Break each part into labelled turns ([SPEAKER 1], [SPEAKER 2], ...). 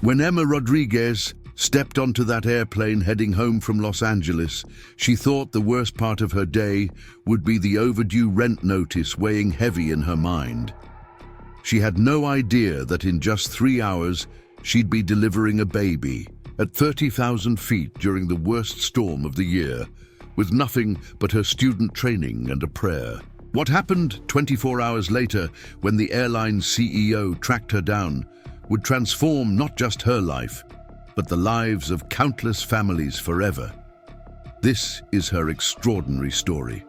[SPEAKER 1] When Emma Rodriguez stepped onto that airplane heading home from Los Angeles, she thought the worst part of her day would be the overdue rent notice weighing heavy in her mind. She had no idea that in just 3 hours, she'd be delivering a baby at 30,000 feet during the worst storm of the year, with nothing but her student training and a prayer. What happened 24 hours later when the airline CEO tracked her down would transform not just her life, but the lives of countless families forever. This is her extraordinary story.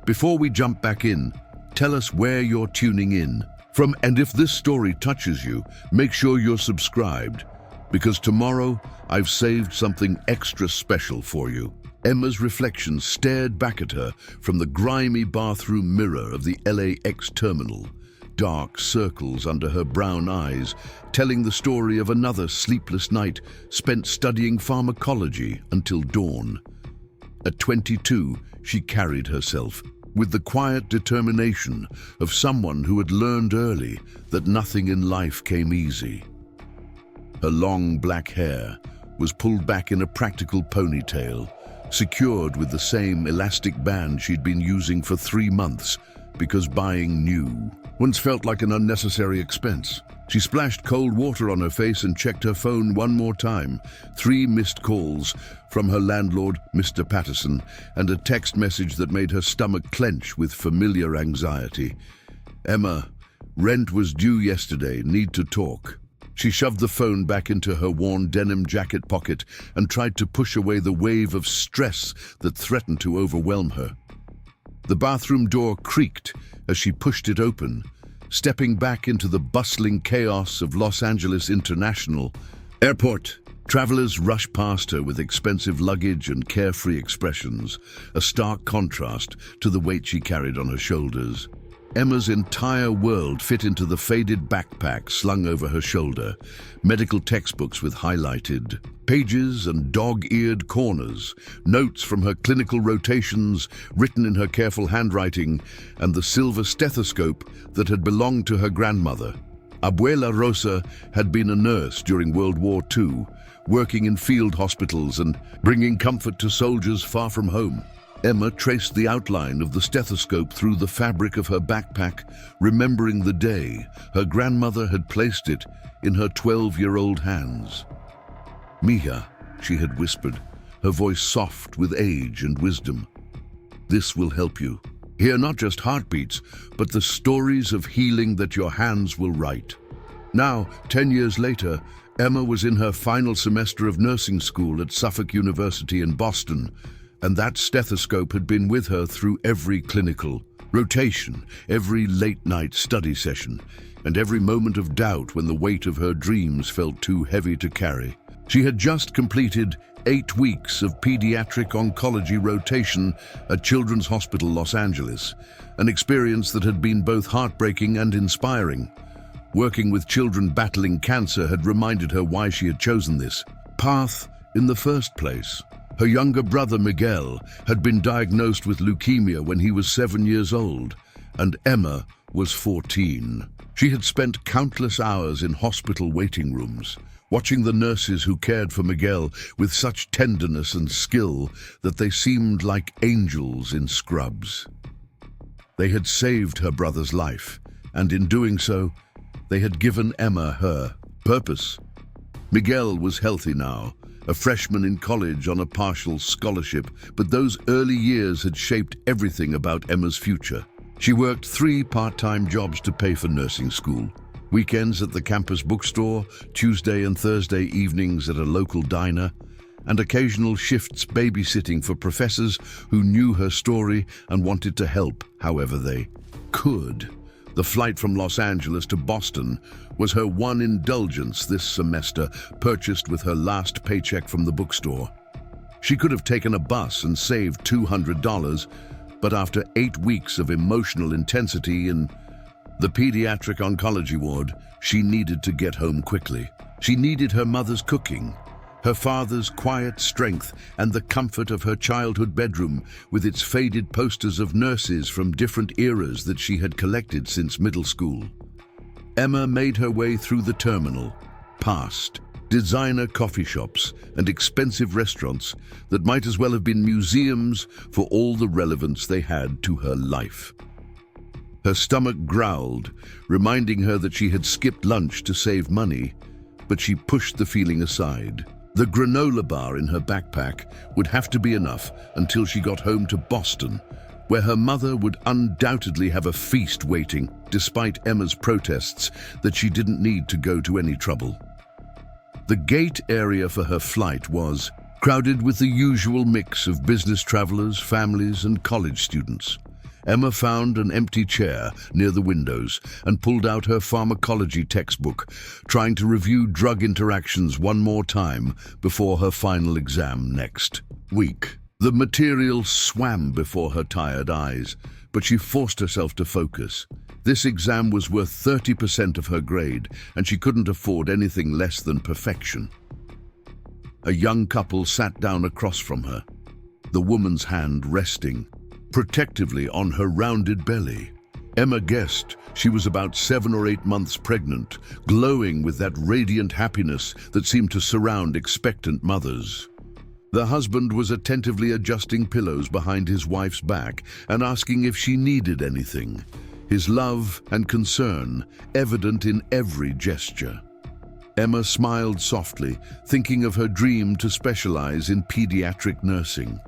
[SPEAKER 1] Before we jump back in, tell us where you're tuning in from, and if this story touches you, make sure you're subscribed, because tomorrow I've saved something extra special for you. Emma's reflection stared back at her from the grimy bathroom mirror of the LAX terminal, dark circles under her brown eyes, telling the story of another sleepless night spent studying pharmacology until dawn. At 22, she carried herself with the quiet determination of someone who had learned early that nothing in life came easy. Her long black hair was pulled back in a practical ponytail, secured with the same elastic band she'd been using for 3 months because buying new once felt like an unnecessary expense. She splashed cold water on her face and checked her phone one more time. 3 missed calls from her landlord, Mr. Patterson, and a text message that made her stomach clench with familiar anxiety. "Emma, rent was due yesterday. Need to talk." She shoved the phone back into her worn denim jacket pocket and tried to push away the wave of stress that threatened to overwhelm her. The bathroom door creaked as she pushed it open, stepping back into the bustling chaos of Los Angeles International Airport. Travelers rushed past her with expensive luggage and carefree expressions, a stark contrast to the weight she carried on her shoulders. Emma's entire world fit into the faded backpack slung over her shoulder, medical textbooks with highlighted pages and dog-eared corners, notes from her clinical rotations written in her careful handwriting, and the silver stethoscope that had belonged to her grandmother. Abuela Rosa had been a nurse during World War II, working in field hospitals and bringing comfort to soldiers far from home. Emma traced the outline of the stethoscope through the fabric of her backpack, remembering the day her grandmother had placed it in her 12-year-old hands. "Mija," she had whispered, her voice soft with age and wisdom. "This will help you. Hear not just heartbeats, but the stories of healing that your hands will write." Now, 10 years later, Emma was in her final semester of nursing school at Suffolk University in Boston, and that stethoscope had been with her through every clinical rotation, every late-night study session, and every moment of doubt when the weight of her dreams felt too heavy to carry. She had just completed 8 weeks of pediatric oncology rotation at Children's Hospital Los Angeles, an experience that had been both heartbreaking and inspiring. Working with children battling cancer had reminded her why she had chosen this path in the first place. Her younger brother, Miguel, had been diagnosed with leukemia when he was 7 years old, and Emma was 14. She had spent countless hours in hospital waiting rooms, watching the nurses who cared for Miguel with such tenderness and skill that they seemed like angels in scrubs. They had saved her brother's life, and in doing so, they had given Emma her purpose. Miguel was healthy now, a freshman in college on a partial scholarship, but those early years had shaped everything about Emma's future. She worked 3 part-time jobs to pay for nursing school. Weekends at the campus bookstore, Tuesday and Thursday evenings at a local diner, and occasional shifts babysitting for professors who knew her story and wanted to help however they could. The flight from Los Angeles to Boston was her one indulgence this semester, purchased with her last paycheck from the bookstore. She could have taken a bus and saved $200, but after 8 weeks of emotional intensity in the pediatric oncology ward, she needed to get home quickly. She needed her mother's cooking, her father's quiet strength, and the comfort of her childhood bedroom with its faded posters of nurses from different eras that she had collected since middle school. Emma made her way through the terminal, past designer coffee shops, and expensive restaurants that might as well have been museums for all the relevance they had to her life. Her stomach growled, reminding her that she had skipped lunch to save money, but she pushed the feeling aside. The granola bar in her backpack would have to be enough until she got home to Boston, where her mother would undoubtedly have a feast waiting, despite Emma's protests that she didn't need to go to any trouble. The gate area for her flight was crowded with the usual mix of business travelers, families, and college students. Emma found an empty chair near the windows and pulled out her pharmacology textbook, trying to review drug interactions one more time before her final exam next week. The material swam before her tired eyes, but she forced herself to focus. This exam was worth 30% of her grade, and she couldn't afford anything less than perfection. A young couple sat down across from her, the woman's hand resting protectively on her rounded belly. Emma guessed she was about 7 or 8 months pregnant, glowing with that radiant happiness that seemed to surround expectant mothers. The husband was attentively adjusting pillows behind his wife's back and asking if she needed anything, his love and concern evident in every gesture. Emma smiled softly, thinking of her dream to specialize in pediatric nursing.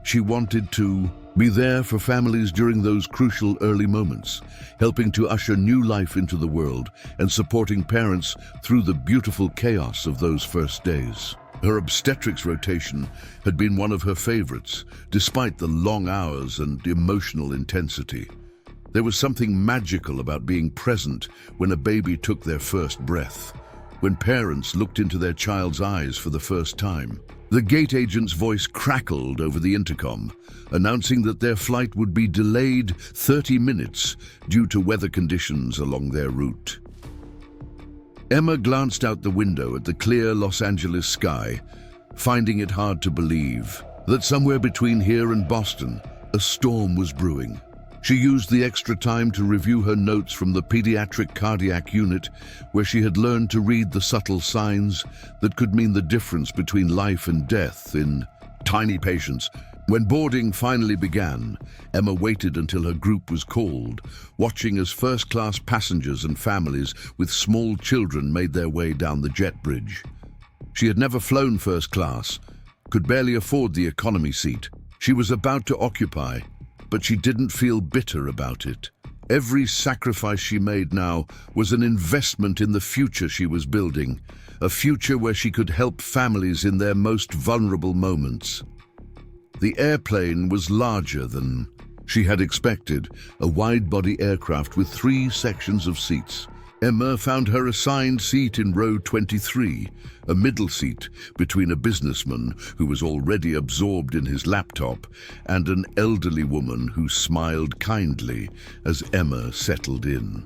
[SPEAKER 1] She wanted to be there for families during those crucial early moments, helping to usher new life into the world and supporting parents through the beautiful chaos of those first days. Her obstetrics rotation had been one of her favorites, despite the long hours and emotional intensity. There was something magical about being present when a baby took their first breath, when parents looked into their child's eyes for the first time. The gate agent's voice crackled over the intercom, announcing that their flight would be delayed 30 minutes due to weather conditions along their route. Emma glanced out the window at the clear Los Angeles sky, finding it hard to believe that somewhere between here and Boston, a storm was brewing. She used the extra time to review her notes from the pediatric cardiac unit, where she had learned to read the subtle signs that could mean the difference between life and death in tiny patients. When boarding finally began, Emma waited until her group was called, watching as first-class passengers and families with small children made their way down the jet bridge. She had never flown first class, could barely afford the economy seat she was about to occupy, but she didn't feel bitter about it. Every sacrifice she made now was an investment in the future she was building, a future where she could help families in their most vulnerable moments. The airplane was larger than she had expected, a wide-body aircraft with 3 sections of seats. Emma found her assigned seat in row 23, a middle seat between a businessman who was already absorbed in his laptop and an elderly woman who smiled kindly as Emma settled in.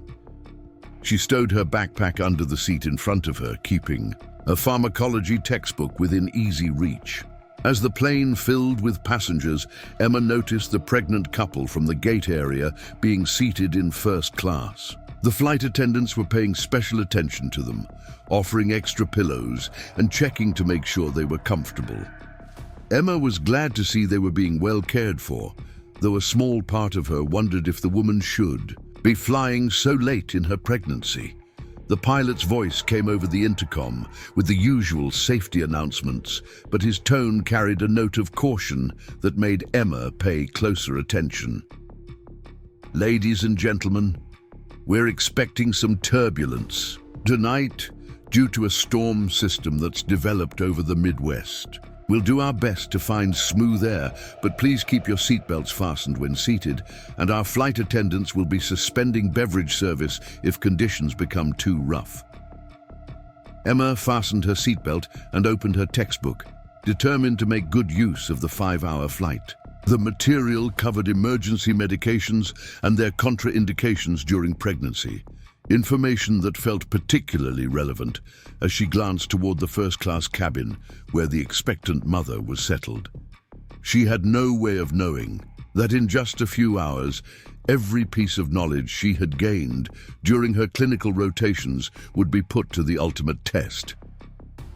[SPEAKER 1] She stowed her backpack under the seat in front of her, keeping a pharmacology textbook within easy reach. As the plane filled with passengers, Emma noticed the pregnant couple from the gate area being seated in first class. The flight attendants were paying special attention to them, offering extra pillows and checking to make sure they were comfortable. Emma was glad to see they were being well cared for, though a small part of her wondered if the woman should be flying so late in her pregnancy. The pilot's voice came over the intercom with the usual safety announcements, but his tone carried a note of caution that made Emma pay closer attention. "Ladies and gentlemen, we're expecting some turbulence tonight due to a storm system that's developed over the Midwest. We'll do our best to find smooth air, but please keep your seatbelts fastened when seated, and our flight attendants will be suspending beverage service if conditions become too rough." Emma fastened her seatbelt and opened her textbook, determined to make good use of the 5-hour flight. The material covered emergency medications and their contraindications during pregnancy, information that felt particularly relevant as she glanced toward the first-class cabin where the expectant mother was settled. She had no way of knowing that in just a few hours, every piece of knowledge she had gained during her clinical rotations would be put to the ultimate test.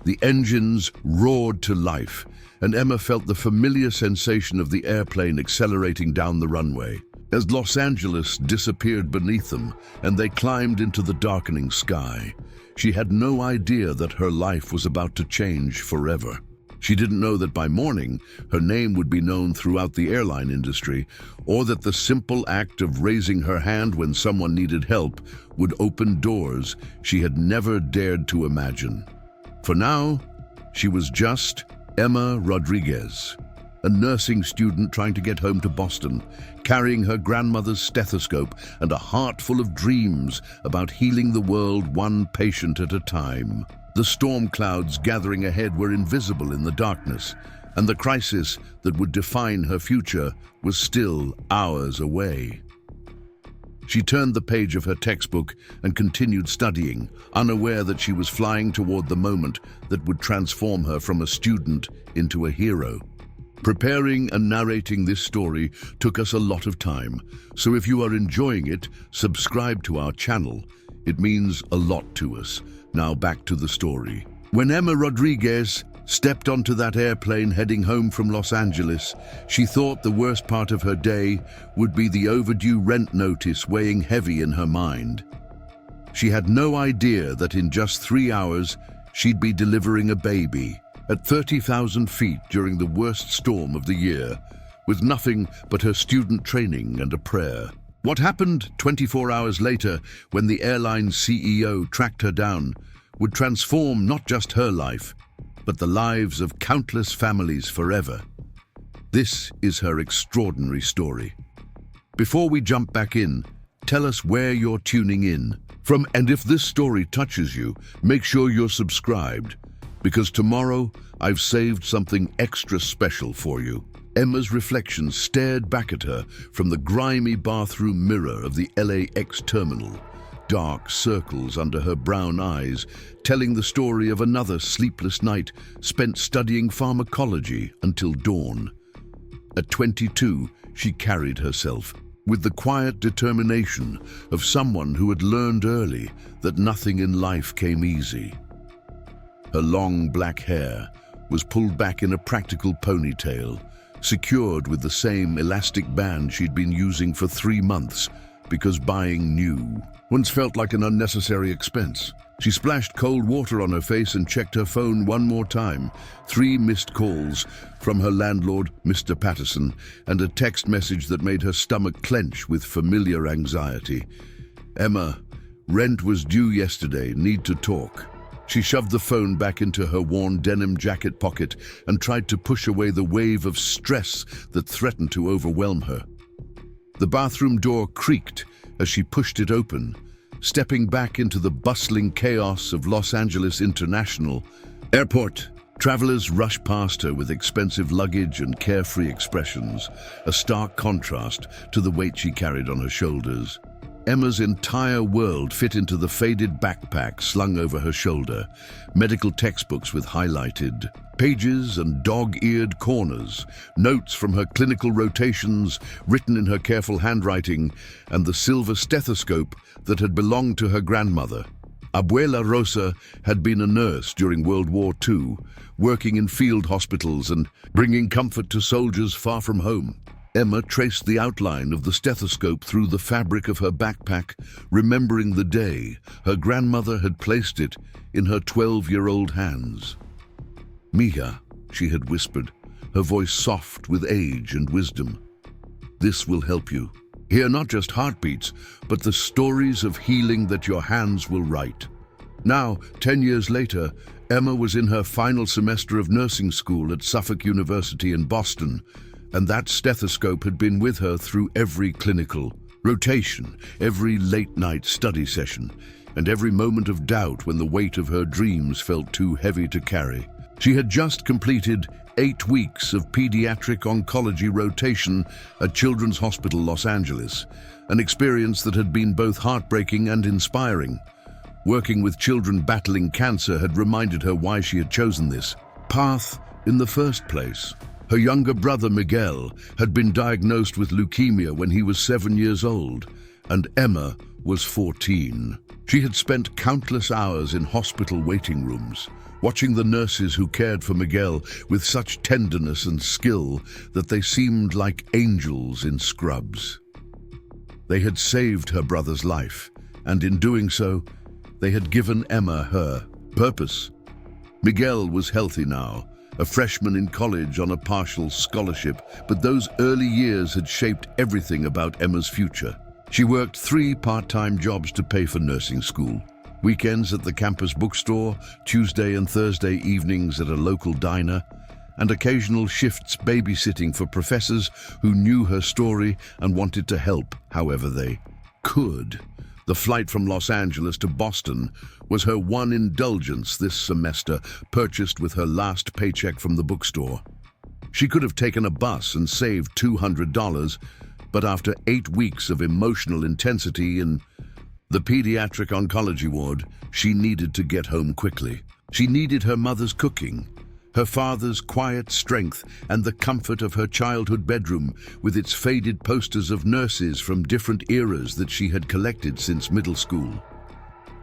[SPEAKER 1] The engines roared to life, and Emma felt the familiar sensation of the airplane accelerating down the runway. As Los Angeles disappeared beneath them and they climbed into the darkening sky, she had no idea that her life was about to change forever. She didn't know that by morning, her name would be known throughout the airline industry, or that the simple act of raising her hand when someone needed help would open doors she had never dared to imagine. For now, she was just Emma Rodriguez, a nursing student trying to get home to Boston, carrying her grandmother's stethoscope and a heart full of dreams about healing the world one patient at a time. The storm clouds gathering ahead were invisible in the darkness, and the crisis that would define her future was still hours away. She turned the page of her textbook and continued studying, unaware that she was flying toward the moment that would transform her from a student into a hero. Preparing and narrating this story took us a lot of time, so if you are enjoying it, subscribe to our channel. It means a lot to us. Now back to the story. When Emma Rodriguez stepped onto that airplane heading home from Los Angeles, she thought the worst part of her day would be the overdue rent notice weighing heavy in her mind. She had no idea that in just 3 hours, she'd be delivering a baby at 30,000 feet during the worst storm of the year, with nothing but her student training and a prayer. What happened 24 hours later when the airline's CEO tracked her down would transform not just her life, but the lives of countless families forever. This is her extraordinary story. Before we jump back in, tell us where you're tuning in from, and if this story touches you, make sure you're subscribed, because tomorrow I've saved something extra special for you. Emma's reflection stared back at her from the grimy bathroom mirror of the LAX terminal, dark circles under her brown eyes, telling the story of another sleepless night spent studying pharmacology until dawn. At 22, she carried herself with the quiet determination of someone who had learned early that nothing in life came easy. Her long black hair was pulled back in a practical ponytail, secured with the same elastic band she'd been using for 3 months because buying new once felt like an unnecessary expense. She splashed cold water on her face and checked her phone one more time. 3 missed calls from her landlord, Mr. Patterson, and a text message that made her stomach clench with familiar anxiety. Emma, rent was due yesterday, need to talk. She shoved the phone back into her worn denim jacket pocket and tried to push away the wave of stress that threatened to overwhelm her. The bathroom door creaked as she pushed it open, stepping back into the bustling chaos of Los Angeles International Airport. Travelers rushed past her with expensive luggage and carefree expressions, a stark contrast to the weight she carried on her shoulders. Emma's entire world fit into the faded backpack slung over her shoulder, medical textbooks with highlighted pages and dog-eared corners, notes from her clinical rotations written in her careful handwriting, and the silver stethoscope that had belonged to her grandmother. Abuela Rosa had been a nurse during World War II, working in field hospitals and bringing comfort to soldiers far from home. Emma traced the outline of the stethoscope through the fabric of her backpack, remembering the day her grandmother had placed it in her 12-year-old hands. "Mija," she had whispered, her voice soft with age and wisdom. "This will help you. Hear not just heartbeats, but the stories of healing that your hands will write." Now, 10 years later, Emma was in her final semester of nursing school at Suffolk University in Boston, and that stethoscope had been with her through every clinical rotation, every late-night study session, and every moment of doubt when the weight of her dreams felt too heavy to carry. She had just completed 8 weeks of pediatric oncology rotation at Children's Hospital Los Angeles, an experience that had been both heartbreaking and inspiring. Working with children battling cancer had reminded her why she had chosen this path in the first place. Her younger brother, Miguel, had been diagnosed with leukemia when he was 7 years old, and Emma was 14. She had spent countless hours in hospital waiting rooms, watching the nurses who cared for Miguel with such tenderness and skill that they seemed like angels in scrubs. They had saved her brother's life, and in doing so, they had given Emma her purpose. Miguel was healthy now, a freshman in college on a partial scholarship, but those early years had shaped everything about Emma's future. She worked 3 part-time jobs to pay for nursing school. Weekends at the campus bookstore, Tuesday and Thursday evenings at a local diner, and occasional shifts babysitting for professors who knew her story and wanted to help however they could. The flight from Los Angeles to Boston was her one indulgence this semester, purchased with her last paycheck from the bookstore. She could have taken a bus and saved $200, but after 8 weeks of emotional intensity in the pediatric oncology ward, she needed to get home quickly. She needed her mother's cooking, her father's quiet strength, and the comfort of her childhood bedroom with its faded posters of nurses from different eras that she had collected since middle school.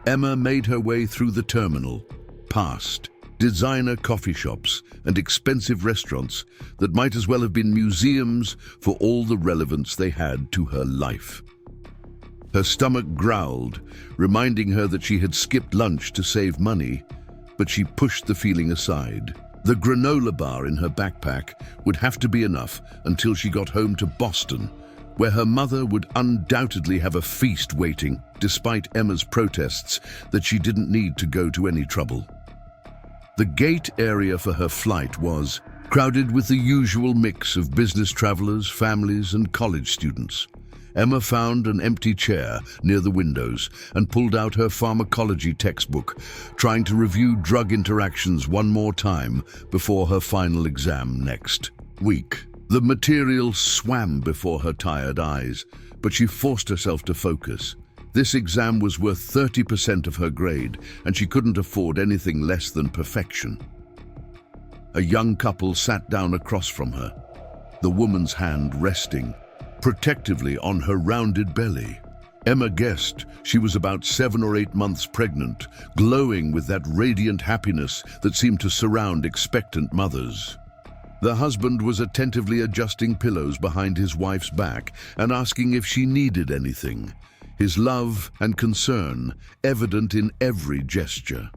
[SPEAKER 1] Emma made her way through the terminal, past designer coffee shops and expensive restaurants that might as well have been museums for all the relevance they had to her life. Her stomach growled, reminding her that she had skipped lunch to save money, but she pushed the feeling aside. The granola bar in her backpack would have to be enough until she got home to Boston, where her mother would undoubtedly have a feast waiting, despite Emma's protests that she didn't need to go to any trouble. The gate area for her flight was crowded with the usual mix of business travelers, families, and college students. Emma found an empty chair near the windows and pulled out her pharmacology textbook, trying to review drug interactions one more time before her final exam next week. The material swam before her tired eyes, but she forced herself to focus. This exam was worth 30% of her grade, and she couldn't afford anything less than perfection. A young couple sat down across from her, the woman's hand resting protectively on her rounded belly. Emma guessed she was about 7 or 8 months pregnant, glowing with that radiant happiness that seemed to surround expectant mothers. The husband was attentively adjusting pillows behind his wife's back and asking if she needed anything, his love and concern evident in every gesture.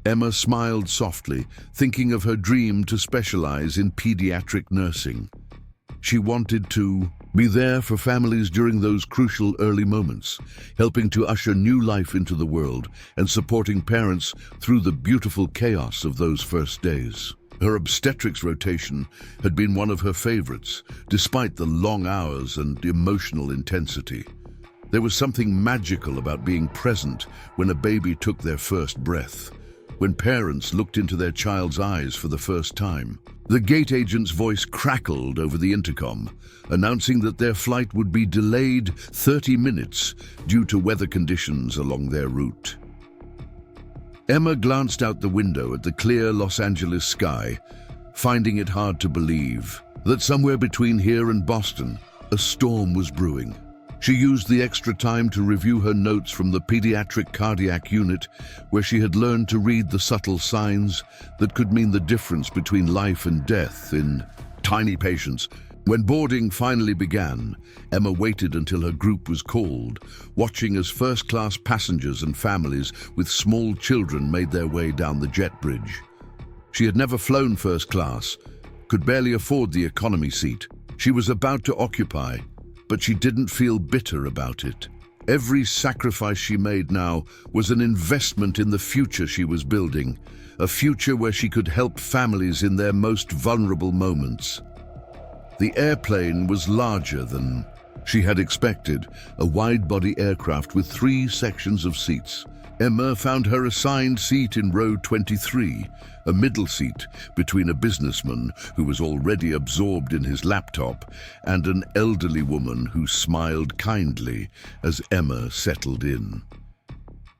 [SPEAKER 1] Emma smiled softly, thinking of her dream to specialize in pediatric nursing. She wanted to be there for families during those crucial early moments, helping to usher new life into the world and supporting parents through the beautiful chaos of those first days. Her obstetrics rotation had been one of her favorites, despite the long hours and emotional intensity. There was something magical about being present when a baby took their first breath, when parents looked into their child's eyes for the first time. The gate agent's voice crackled over the intercom, announcing that their flight would be delayed 30 minutes due to weather conditions along their route. Emma glanced out the window at the clear Los Angeles sky, finding it hard to believe that somewhere between here and Boston, a storm was brewing. She used the extra time to review her notes from the pediatric cardiac unit, where she had learned to read the subtle signs that could mean the difference between life and death in tiny patients. When boarding finally began, Emma waited until her group was called, watching as first-class passengers and families with small children made their way down the jet bridge. She had never flown first class, could barely afford the economy seat. She was about to occupy, but she didn't feel bitter about it. Every sacrifice she made now was an investment in the future she was building, a future where she could help families in their most vulnerable moments. The airplane was larger than she had expected, a wide-body aircraft with 3 sections of seats. Emma found her assigned seat in row 23, a middle seat between a businessman who was already absorbed in his laptop and an elderly woman who smiled kindly as Emma settled in.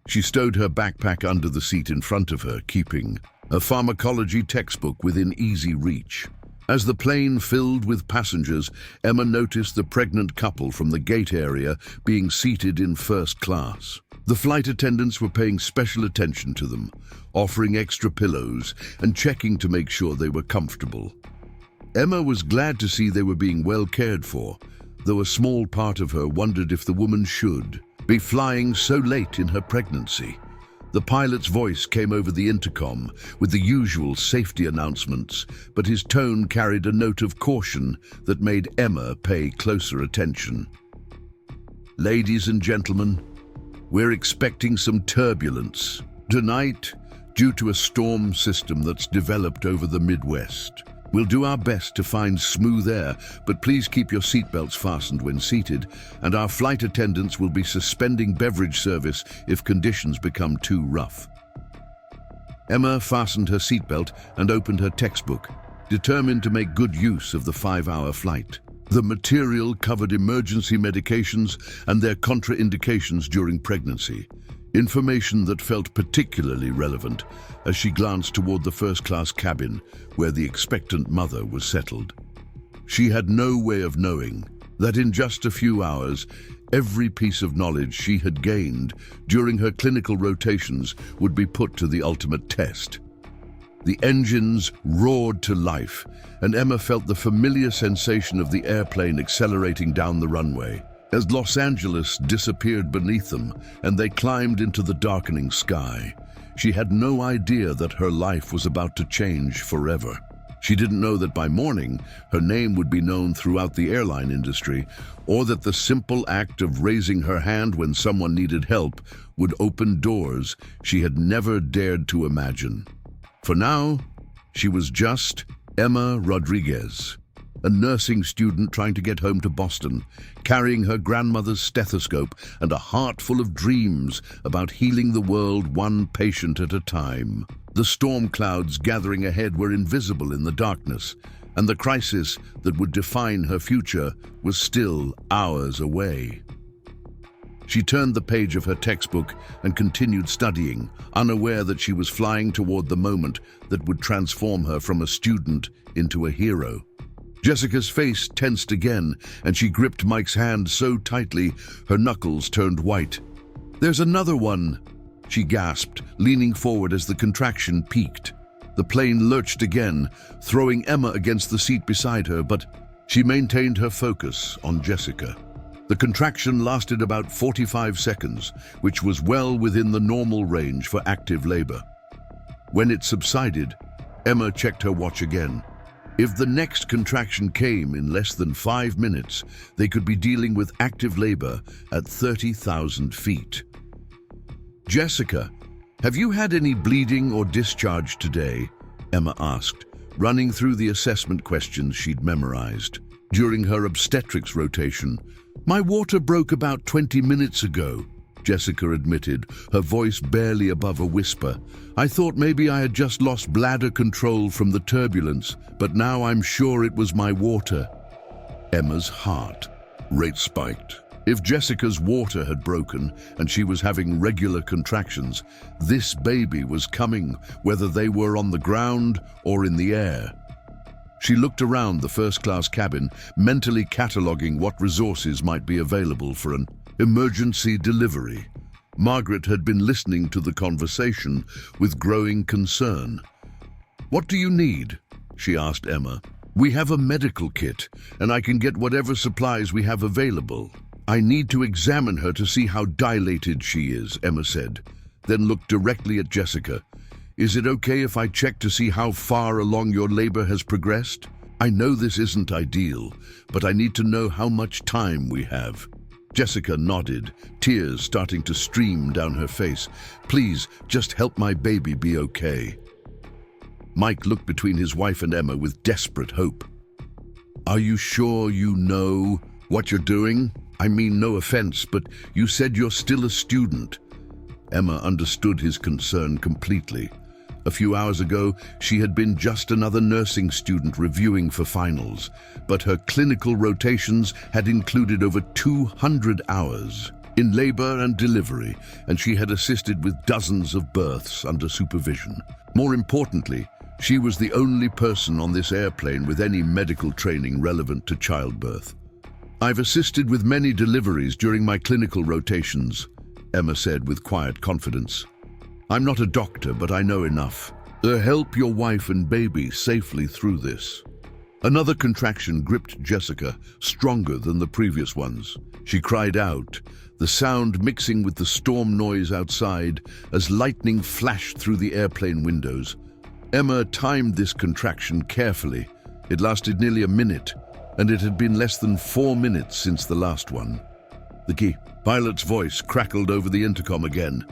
[SPEAKER 1] She stowed her backpack under the seat in front of her, keeping a pharmacology textbook within easy reach. As the plane filled with passengers, Emma noticed the pregnant couple from the gate area being seated in first class. The flight attendants were paying special attention to them, offering extra pillows and checking to make sure they were comfortable. Emma was glad to see they were being well cared for, though a small part of her wondered if the woman should be flying so late in her pregnancy. The pilot's voice came over the intercom with the usual safety announcements, but his tone carried a note of caution that made Emma pay closer attention. Ladies and gentlemen, we're expecting some turbulence tonight due to a storm system that's developed over the Midwest. We'll do our best to find smooth air, but please keep your seatbelts fastened when seated, and our flight attendants will be suspending beverage service if conditions become too rough. Emma fastened her seatbelt and opened her textbook, determined to make good use of the 5-hour flight. The material covered emergency medications and their contraindications during pregnancy, information that felt particularly relevant as she glanced toward the first-class cabin where the expectant mother was settled. She had no way of knowing that in just a few hours, every piece of knowledge she had gained during her clinical rotations would be put to the ultimate test. The engines roared to life, and Emma felt the familiar sensation of the airplane accelerating down the runway as Los Angeles disappeared beneath them and they climbed into the darkening sky. She had no idea that her life was about to change forever. She didn't know that by morning, her name would be known throughout the airline industry, or that the simple act of raising her hand when someone needed help would open doors she had never dared to imagine. For now, she was just Emma Rodriguez, a nursing student trying to get home to Boston, carrying her grandmother's stethoscope and a heart full of dreams about healing the world one patient at a time. The storm clouds gathering ahead were invisible in the darkness, and the crisis that would define her future was still hours away. She turned the page of her textbook and continued studying, unaware that she was flying toward the moment that would transform her from a student into a hero. Jessica's face tensed again, and she gripped Mike's hand so tightly her knuckles turned white. "There's another one," she gasped, leaning forward as the contraction peaked. The plane lurched again, throwing Emma against the seat beside her, but she maintained her focus on Jessica. The contraction lasted about 45 seconds, which was well within the normal range for active labor. When it subsided, Emma checked her watch again. If the next contraction came in less than 5 minutes, they could be dealing with active labor at 30,000 feet. "Jessica, have you had any bleeding or discharge today?" Emma asked, running through the assessment questions she'd memorized. During her obstetrics rotation, "My water broke about 20 minutes ago," Jessica admitted, her voice barely above a whisper. "I thought maybe I had just lost bladder control from the turbulence, but now I'm sure it was my water." Emma's heart rate spiked. If Jessica's water had broken and she was having regular contractions, this baby was coming, whether they were on the ground or in the air. She looked around the first-class cabin, mentally cataloging what resources might be available for an emergency delivery. Margaret had been listening to the conversation with growing concern. "What do you need?" she asked Emma. "We have a medical kit, and I can get whatever supplies we have available." "I need to examine her to see how dilated she is," Emma said, then looked directly at Jessica. "Is it okay if I check to see how far along your labor has progressed? I know this isn't ideal, but I need to know how much time we have." Jessica nodded, tears starting to stream down her face. "Please, just help my baby be okay." Mike looked between his wife and Emma with desperate hope. "Are you sure you know what you're doing? I mean, no offense, but you said you're still a student." Emma understood his concern completely. A few hours ago, she had been just another nursing student reviewing for finals, but her clinical rotations had included over 200 hours in labor and delivery, and she had assisted with dozens of births under supervision. More importantly, she was the only person on this airplane with any medical training relevant to childbirth. "I've assisted with many deliveries during my clinical rotations," Emma said with quiet confidence. "I'm not a doctor, but I know enough to help your wife and baby safely through this." Another contraction gripped Jessica, stronger than the previous ones. She cried out, the sound mixing with the storm noise outside as lightning flashed through the airplane windows. Emma timed this contraction carefully. It lasted nearly a minute, and it had been less than 4 minutes since the last one. The key pilot's voice crackled over the intercom again.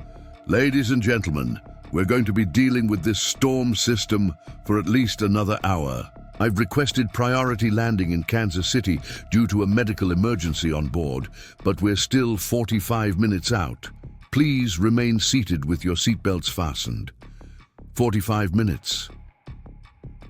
[SPEAKER 1] "Ladies and gentlemen, we're going to be dealing with this storm system for at least another hour. I've requested priority landing in Kansas City due to a medical emergency on board, but we're still 45 minutes out. Please remain seated with your seatbelts fastened." 45 minutes.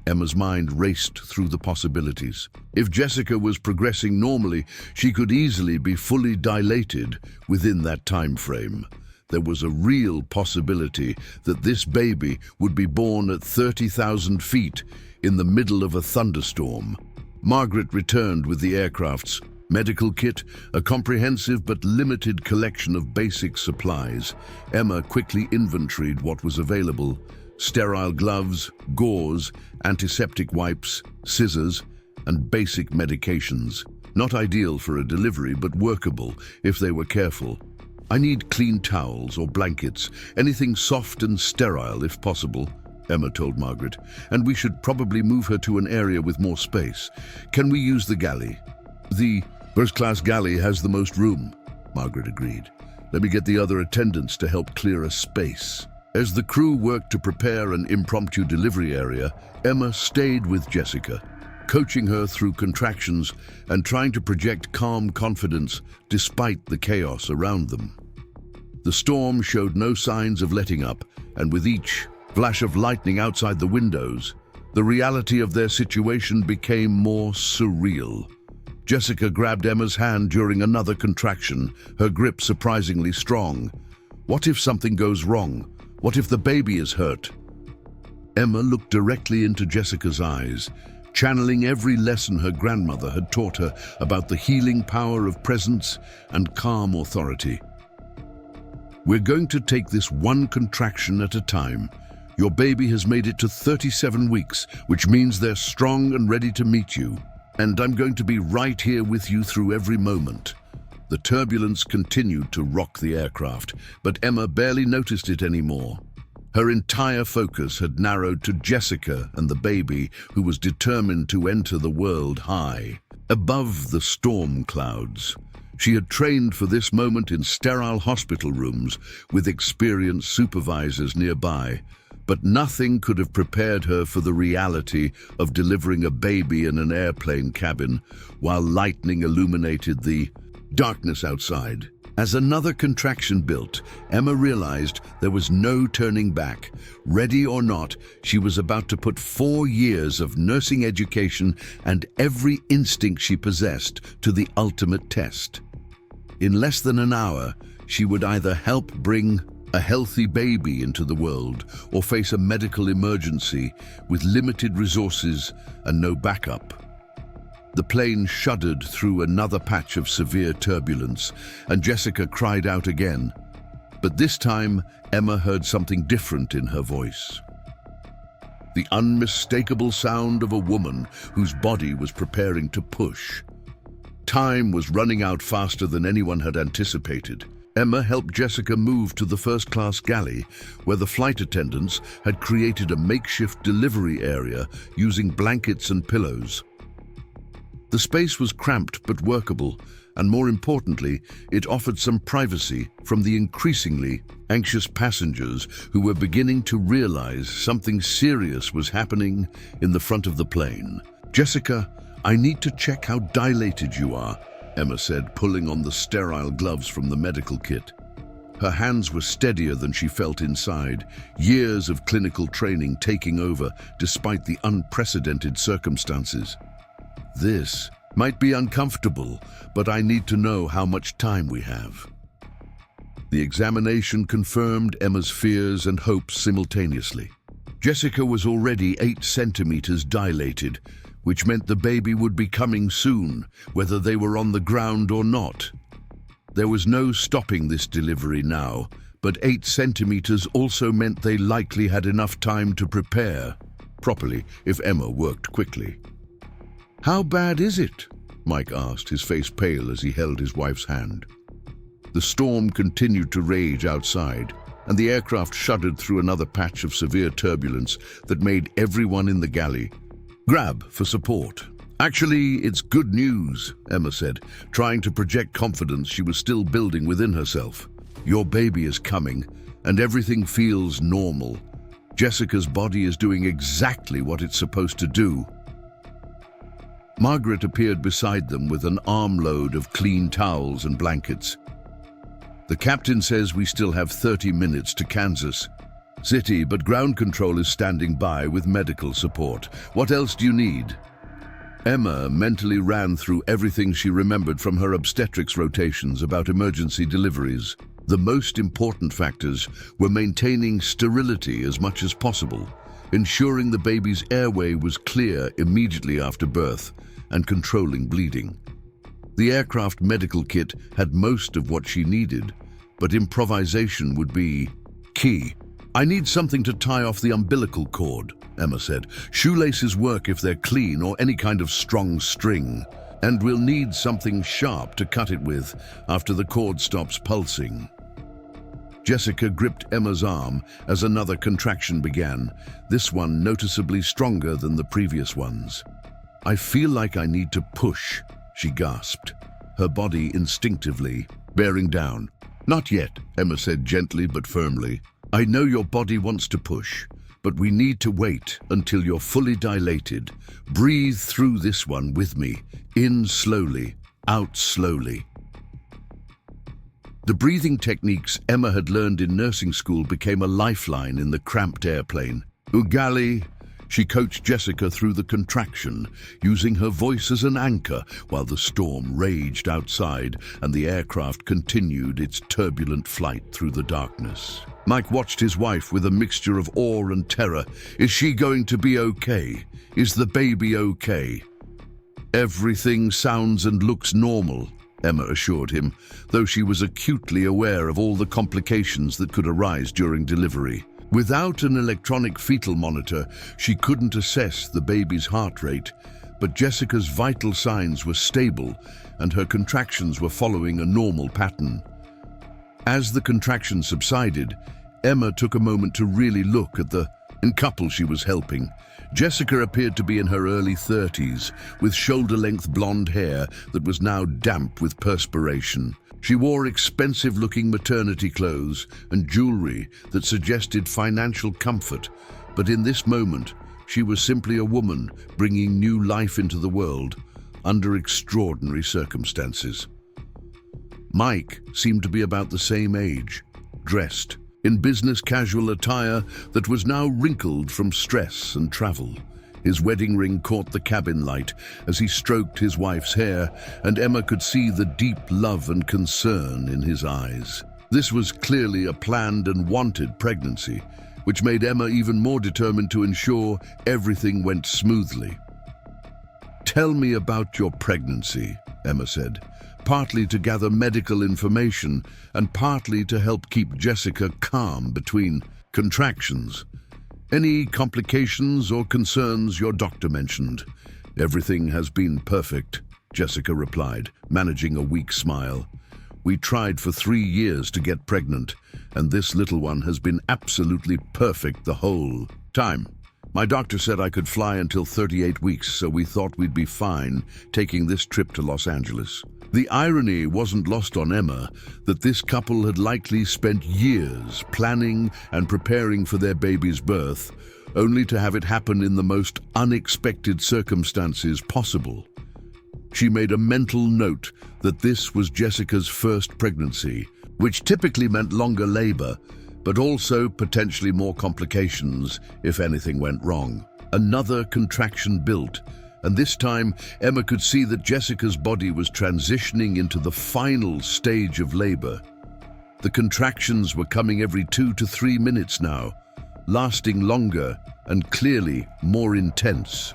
[SPEAKER 1] Emma's mind raced through the possibilities. If Jessica was progressing normally, she could easily be fully dilated within that time frame. There was a real possibility that this baby would be born at 30,000 feet in the middle of a thunderstorm. Margaret returned with the aircraft's medical kit, a comprehensive but limited collection of basic supplies. Emma quickly inventoried what was available: sterile gloves, gauze, antiseptic wipes, scissors, and basic medications. Not ideal for a delivery, but workable if they were careful. "I need clean towels or blankets, anything soft and sterile if possible," Emma told Margaret, "and we should probably move her to an area with more space. Can we use the galley?" "The first-class galley has the most room," Margaret agreed. "Let me get the other attendants to help clear a space." As the crew worked to prepare an impromptu delivery area, Emma stayed with Jessica, coaching her through contractions and trying to project calm confidence despite the chaos around them. The storm showed no signs of letting up, and with each flash of lightning outside the windows, the reality of their situation became more surreal. Jessica grabbed Emma's hand during another contraction, her grip surprisingly strong. What if something goes wrong? What if the baby is hurt? Emma looked directly into Jessica's eyes, channeling every lesson her grandmother had taught her about the healing power of presence and calm authority. "We're going to take this one contraction at a time. Your baby has made it to 37 weeks, which means they're strong and ready to meet you. And I'm going to be right here with you through every moment." The turbulence continued to rock the aircraft, but Emma barely noticed it anymore. Her entire focus had narrowed to Jessica and the baby, who was determined to enter the world high, above the storm clouds. She had trained for this moment in sterile hospital rooms with experienced supervisors nearby, but nothing could have prepared her for the reality of delivering a baby in an airplane cabin while lightning illuminated the darkness outside. As another contraction built, Emma realized there was no turning back. Ready or not, she was about to put 4 years of nursing education and every instinct she possessed to the ultimate test. In less than an hour, she would either help bring a healthy baby into the world or face a medical emergency with limited resources and no backup. The plane shuddered through another patch of severe turbulence, and Jessica cried out again. But this time, Emma heard something different in her voice. The unmistakable sound of a woman whose body was preparing to push. Time was running out faster than anyone had anticipated. Emma helped Jessica move to the first-class galley, where the flight attendants had created a makeshift delivery area using blankets and pillows. The space was cramped but workable, and more importantly, it offered some privacy from the increasingly anxious passengers who were beginning to realize something serious was happening in the front of the plane. "Jessica, I need to check how dilated you are," Emma said, pulling on the sterile gloves from the medical kit. Her hands were steadier than she felt inside, years of clinical training taking over despite the unprecedented circumstances. "This might be uncomfortable, but I need to know how much time we have." The examination confirmed Emma's fears and hopes simultaneously. Jessica was already 8 centimeters dilated, which meant the baby would be coming soon, whether they were on the ground or not. There was no stopping this delivery now, but 8 centimeters also meant they likely had enough time to prepare properly if Emma worked quickly. "How bad is it?" Mike asked, his face pale as he held his wife's hand. The storm continued to rage outside, and the aircraft shuddered through another patch of severe turbulence that made everyone in the galley grab for support. "Actually, it's good news," Emma said, trying to project confidence she was still building within herself. "Your baby is coming, and everything feels normal. Jessica's body is doing exactly what it's supposed to do." Margaret appeared beside them with an armload of clean towels and blankets. "The captain says we still have 30 minutes to Kansas City, but ground control is standing by with medical support. What else do you need?" Emma mentally ran through everything she remembered from her obstetrics rotations about emergency deliveries. The most important factors were maintaining sterility as much as possible, ensuring the baby's airway was clear immediately after birth, and controlling bleeding. The aircraft medical kit had most of what she needed, but improvisation would be key. "I need something to tie off the umbilical cord," Emma said. "Shoelaces work if they're clean, or any kind of strong string. And we'll need something sharp to cut it with after the cord stops pulsing." Jessica gripped Emma's arm as another contraction began, this one noticeably stronger than the previous ones. "I feel like I need to push," she gasped, her body instinctively bearing down. "Not yet," Emma said gently but firmly. "I know your body wants to push, but we need to wait until you're fully dilated. Breathe through this one with me. In slowly, out slowly." The breathing techniques Emma had learned in nursing school became a lifeline in the cramped airplane. "Ugali," she coached Jessica through the contraction, using her voice as an anchor while the storm raged outside and the aircraft continued its turbulent flight through the darkness. Mike watched his wife with a mixture of awe and terror. "Is she going to be okay? Is the baby okay?" "Everything sounds and looks normal," Emma assured him, though she was acutely aware of all the complications that could arise during delivery. Without an electronic fetal monitor, she couldn't assess the baby's heart rate, but Jessica's vital signs were stable and her contractions were following a normal pattern. As the contractions subsided, Emma took a moment to really look at the couple she was helping. Jessica appeared to be in her early 30s, with shoulder-length blonde hair that was now damp with perspiration. She wore expensive-looking maternity clothes and jewelry that suggested financial comfort, but in this moment, she was simply a woman bringing new life into the world under extraordinary circumstances. Mike seemed to be about the same age, dressed in business casual attire that was now wrinkled from stress and travel. His wedding ring caught the cabin light as he stroked his wife's hair, and Emma could see the deep love and concern in his eyes. This was clearly a planned and wanted pregnancy, which made Emma even more determined to ensure everything went smoothly. "Tell me about your pregnancy," Emma said, partly to gather medical information and partly to help keep Jessica calm between contractions. "Any complications or concerns your doctor mentioned?" "Everything has been perfect," Jessica replied, managing a weak smile. "We tried for 3 years to get pregnant, and this little one has been absolutely perfect the whole time. My doctor said I could fly until 38 weeks, so we thought we'd be fine taking this trip to Los Angeles." The irony wasn't lost on Emma that this couple had likely spent years planning and preparing for their baby's birth, only to have it happen in the most unexpected circumstances possible. She made a mental note that this was Jessica's first pregnancy, which typically meant longer labor, but also potentially more complications if anything went wrong. Another contraction built, and this time Emma could see that Jessica's body was transitioning into the final stage of labor. The contractions were coming every 2 to 3 minutes now, lasting longer and clearly more intense.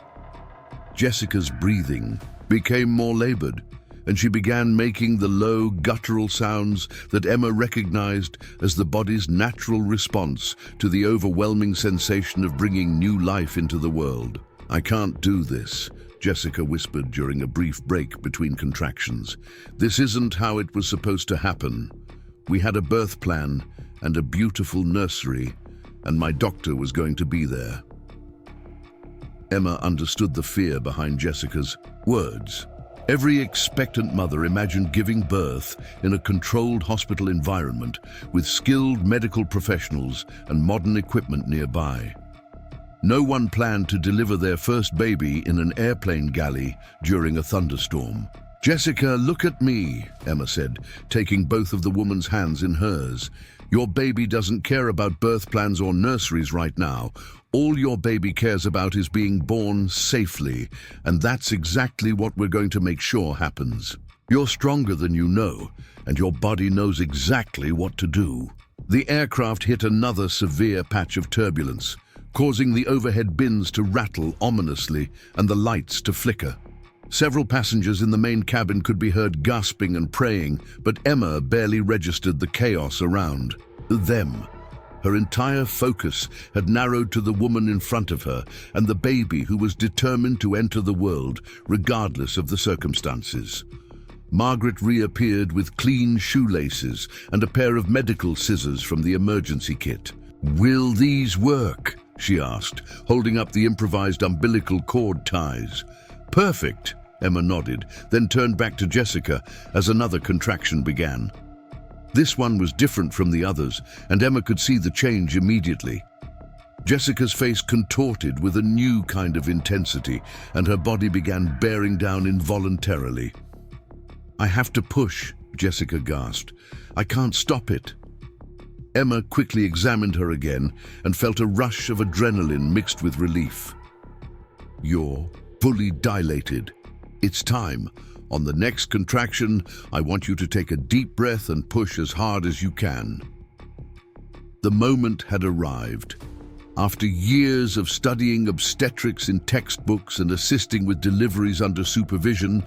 [SPEAKER 1] Jessica's breathing became more labored, and she began making the low, guttural sounds that Emma recognized as the body's natural response to the overwhelming sensation of bringing new life into the world. "I can't do this," Jessica whispered during a brief break between contractions. "This isn't how it was supposed to happen. We had a birth plan and a beautiful nursery, and my doctor was going to be there." Emma understood the fear behind Jessica's words. Every expectant mother imagined giving birth in a controlled hospital environment with skilled medical professionals and modern equipment nearby. No one planned to deliver their first baby in an airplane galley during a thunderstorm. "Jessica, look at me," Emma said, taking both of the woman's hands in hers. "Your baby doesn't care about birth plans or nurseries right now. All your baby cares about is being born safely, and that's exactly what we're going to make sure happens. You're stronger than you know, and your body knows exactly what to do." The aircraft hit another severe patch of turbulence, causing the overhead bins to rattle ominously and the lights to flicker. Several passengers in the main cabin could be heard gasping and praying, but Emma barely registered the chaos around them. Her entire focus had narrowed to the woman in front of her and the baby who was determined to enter the world, regardless of the circumstances. Margaret reappeared with clean shoelaces and a pair of medical scissors from the emergency kit. "Will these work?" she asked, holding up the improvised umbilical cord ties. "Perfect," Emma nodded, then turned back to Jessica as another contraction began. This one was different from the others, and Emma could see the change immediately. Jessica's face contorted with a new kind of intensity, and her body began bearing down involuntarily. "I have to push," Jessica gasped. "I can't stop it." Emma quickly examined her again and felt a rush of adrenaline mixed with relief. "You're fully dilated. It's time. On the next contraction, I want you to take a deep breath and push as hard as you can." The moment had arrived. After years of studying obstetrics in textbooks and assisting with deliveries under supervision,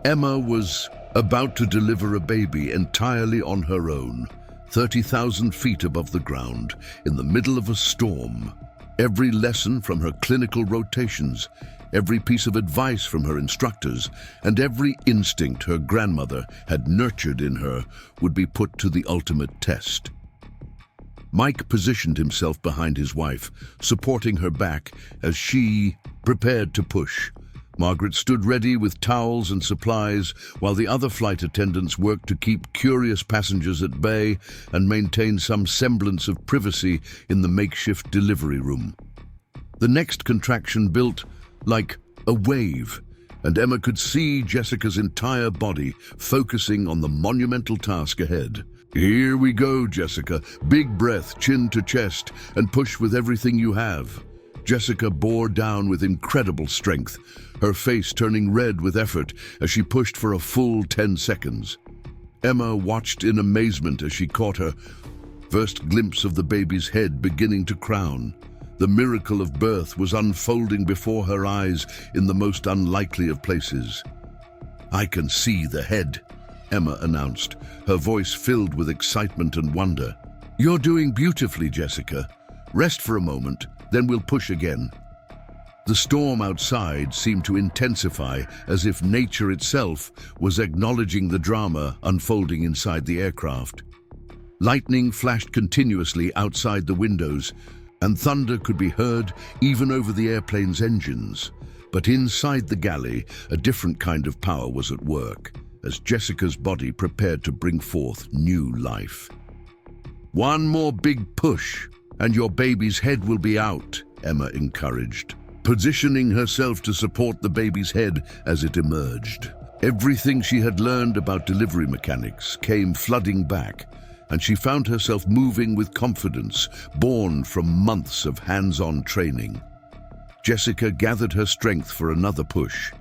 [SPEAKER 1] Emma was about to deliver a baby entirely on her own, 30,000 feet above the ground, in the middle of a storm. Every lesson from her clinical rotations, every piece of advice from her instructors, and every instinct her grandmother had nurtured in her would be put to the ultimate test. Mike positioned himself behind his wife, supporting her back as she prepared to push. Margaret stood ready with towels and supplies, while the other flight attendants worked to keep curious passengers at bay and maintain some semblance of privacy in the makeshift delivery room. The next contraction built like a wave, and Emma could see Jessica's entire body focusing on the monumental task ahead. "Here we go, Jessica. Big breath, chin to chest, and push with everything you have." Jessica bore down with incredible strength, her face turning red with effort as she pushed for a full 10 seconds. Emma watched in amazement as she caught her first glimpse of the baby's head beginning to crown. The miracle of birth was unfolding before her eyes in the most unlikely of places. "I can see the head," Emma announced, her voice filled with excitement and wonder. "You're doing beautifully, Jessica. Rest for a moment, then we'll push again." The storm outside seemed to intensify, as if nature itself was acknowledging the drama unfolding inside the aircraft. Lightning flashed continuously outside the windows, and thunder could be heard even over the airplane's engines. But inside the galley, a different kind of power was at work, as Jessica's body prepared to bring forth new life. "One more big push, and your baby's head will be out," Emma encouraged, positioning herself to support the baby's head as it emerged. Everything she had learned about delivery mechanics came flooding back, and she found herself moving with confidence, born from months of hands-on training. Jessica gathered her strength for another push,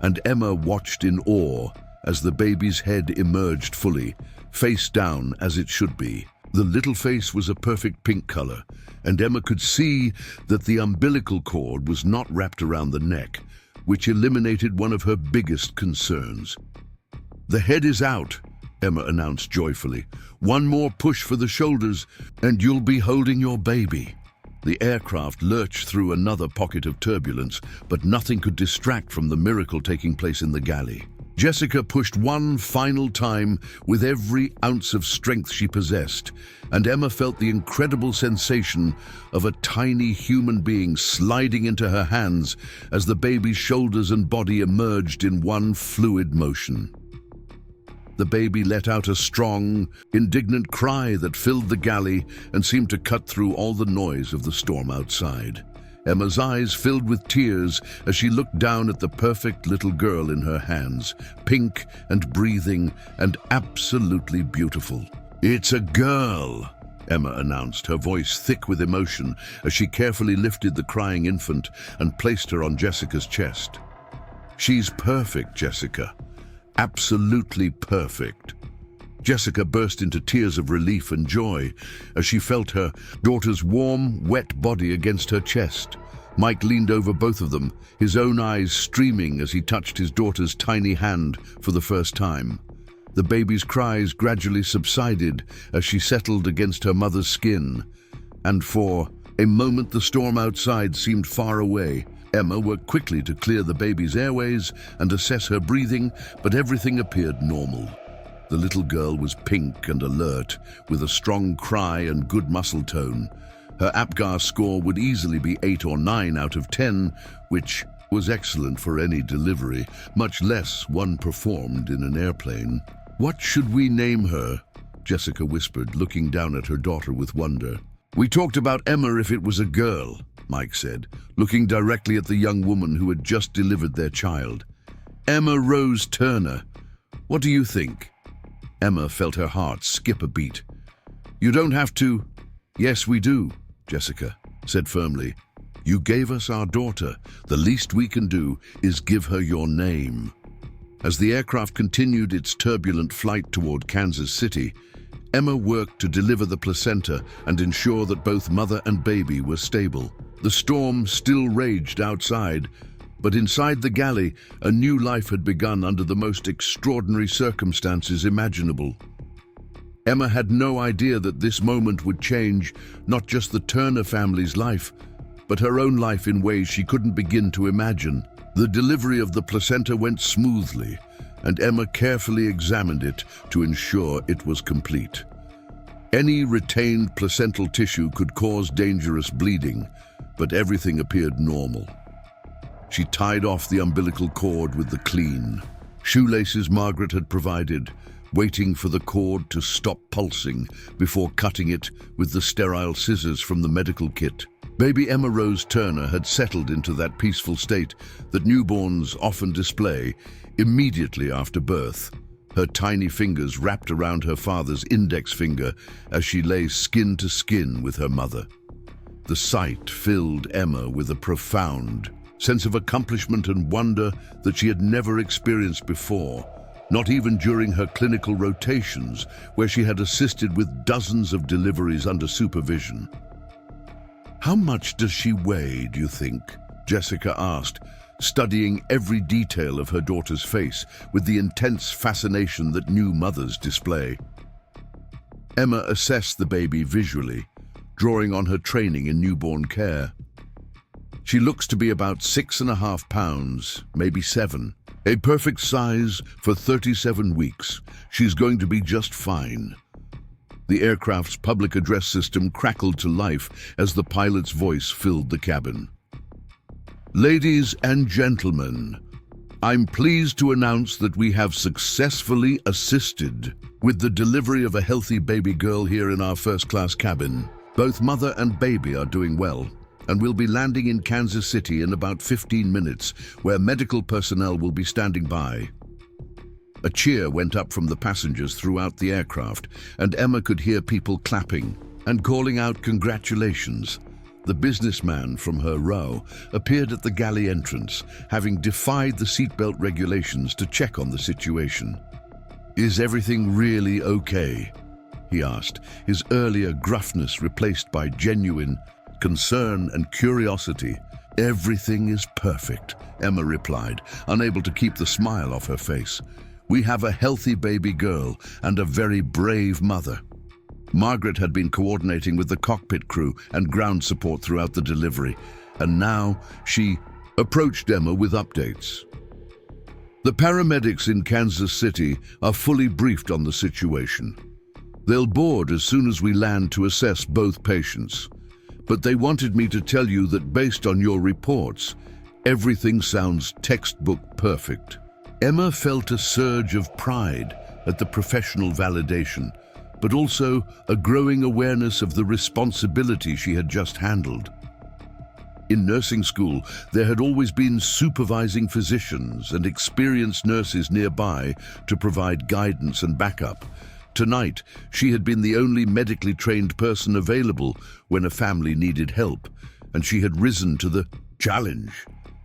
[SPEAKER 1] and Emma watched in awe as the baby's head emerged fully, face down as it should be. The little face was a perfect pink color, and Emma could see that the umbilical cord was not wrapped around the neck, which eliminated one of her biggest concerns. "The head is out," Emma announced joyfully. "One more push for the shoulders, and you'll be holding your baby." The aircraft lurched through another pocket of turbulence, but nothing could distract from the miracle taking place in the galley. Jessica pushed one final time with every ounce of strength she possessed, and Emma felt the incredible sensation of a tiny human being sliding into her hands as the baby's shoulders and body emerged in one fluid motion. The baby let out a strong, indignant cry that filled the galley and seemed to cut through all the noise of the storm outside. Emma's eyes filled with tears as she looked down at the perfect little girl in her hands, pink and breathing and absolutely beautiful. "It's a girl," Emma announced, her voice thick with emotion as she carefully lifted the crying infant and placed her on Jessica's chest. "She's perfect, Jessica. Absolutely perfect." Jessica burst into tears of relief and joy as she felt her daughter's warm, wet body against her chest. Mike leaned over both of them, his own eyes streaming as he touched his daughter's tiny hand for the first time. The baby's cries gradually subsided as she settled against her mother's skin, and for a moment the storm outside seemed far away. Emma worked quickly to clear the baby's airways and assess her breathing, but everything appeared normal. The little girl was pink and alert, with a strong cry and good muscle tone. Her APGAR score would easily be 8 or 9 out of 10, which was excellent for any delivery, much less one performed in an airplane. "What should we name her?" Jessica whispered, looking down at her daughter with wonder. "We talked about Emma if it was a girl," Mike said, looking directly at the young woman who had just delivered their child. "Emma Rose Turner. What do you think?" Emma felt her heart skip a beat. "You don't have to." "Yes, we do," Jessica said firmly. "You gave us our daughter. The least we can do is give her your name." As the aircraft continued its turbulent flight toward Kansas City, Emma worked to deliver the placenta and ensure that both mother and baby were stable. The storm still raged outside, but inside the galley, a new life had begun under the most extraordinary circumstances imaginable. Emma had no idea that this moment would change not just the Turner family's life, but her own life in ways she couldn't begin to imagine. The delivery of the placenta went smoothly, and Emma carefully examined it to ensure it was complete. Any retained placental tissue could cause dangerous bleeding, but everything appeared normal. She tied off the umbilical cord with the clean shoelaces Margaret had provided, waiting for the cord to stop pulsing before cutting it with the sterile scissors from the medical kit. Baby Emma Rose Turner had settled into that peaceful state that newborns often display immediately after birth, her tiny fingers wrapped around her father's index finger as she lay skin to skin with her mother. The sight filled Emma with a profound sense of accomplishment and wonder that she had never experienced before, not even during her clinical rotations, where she had assisted with dozens of deliveries under supervision. "How much does she weigh, do you think?" Jessica asked, studying every detail of her daughter's face with the intense fascination that new mothers display. Emma assessed the baby visually, drawing on her training in newborn care. "She looks to be about 6.5 pounds, maybe 7. A perfect size for 37 weeks. She's going to be just fine." The aircraft's public address system crackled to life as the pilot's voice filled the cabin. "Ladies and gentlemen, I'm pleased to announce that we have successfully assisted with the delivery of a healthy baby girl here in our first-class cabin. Both mother and baby are doing well, and will be landing in Kansas City in about 15 minutes, where medical personnel will be standing by." A cheer went up from the passengers throughout the aircraft, and Emma could hear people clapping and calling out congratulations. The businessman from her row appeared at the galley entrance, having defied the seatbelt regulations to check on the situation. "Is everything really okay?" he asked, his earlier gruffness replaced by genuine concern and curiosity. "Everything is perfect," Emma replied, unable to keep the smile off her face. We have a healthy baby girl and a very brave mother." Margaret had been coordinating with the cockpit crew and ground support throughout the delivery, and now she approached Emma with updates. "The paramedics in Kansas City are fully briefed on the situation. They'll board as soon as we land to assess both patients. But they wanted me to tell you that based on your reports, everything sounds textbook perfect." Emma felt a surge of pride at the professional validation, but also a growing awareness of the responsibility she had just handled. In nursing school, there had always been supervising physicians and experienced nurses nearby to provide guidance and backup. Tonight, she had been the only medically trained person available when a family needed help, and she had risen to the challenge.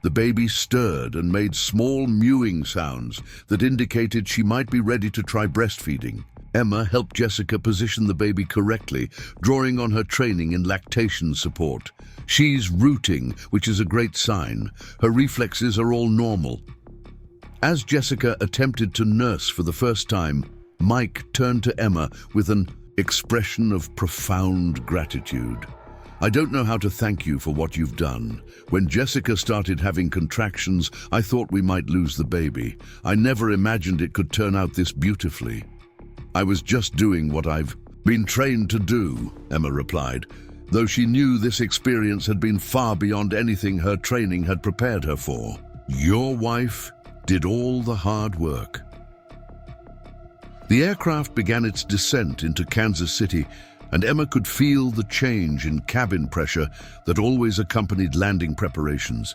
[SPEAKER 1] The baby stirred and made small mewing sounds that indicated she might be ready to try breastfeeding. Emma helped Jessica position the baby correctly, drawing on her training in lactation support. She's rooting, which is a great sign. Her reflexes are all normal. As Jessica attempted to nurse for the first time, Mike turned to Emma with an expression of profound gratitude. "I don't know how to thank you for what you've done. When Jessica started having contractions, I thought we might lose the baby. I never imagined it could turn out this beautifully. I was just doing what I've been trained to do," Emma replied, though she knew this experience had been far beyond anything her training had prepared her for. "Your wife did all the hard work." The aircraft began its descent into Kansas City, and Emma could feel the change in cabin pressure that always accompanied landing preparations.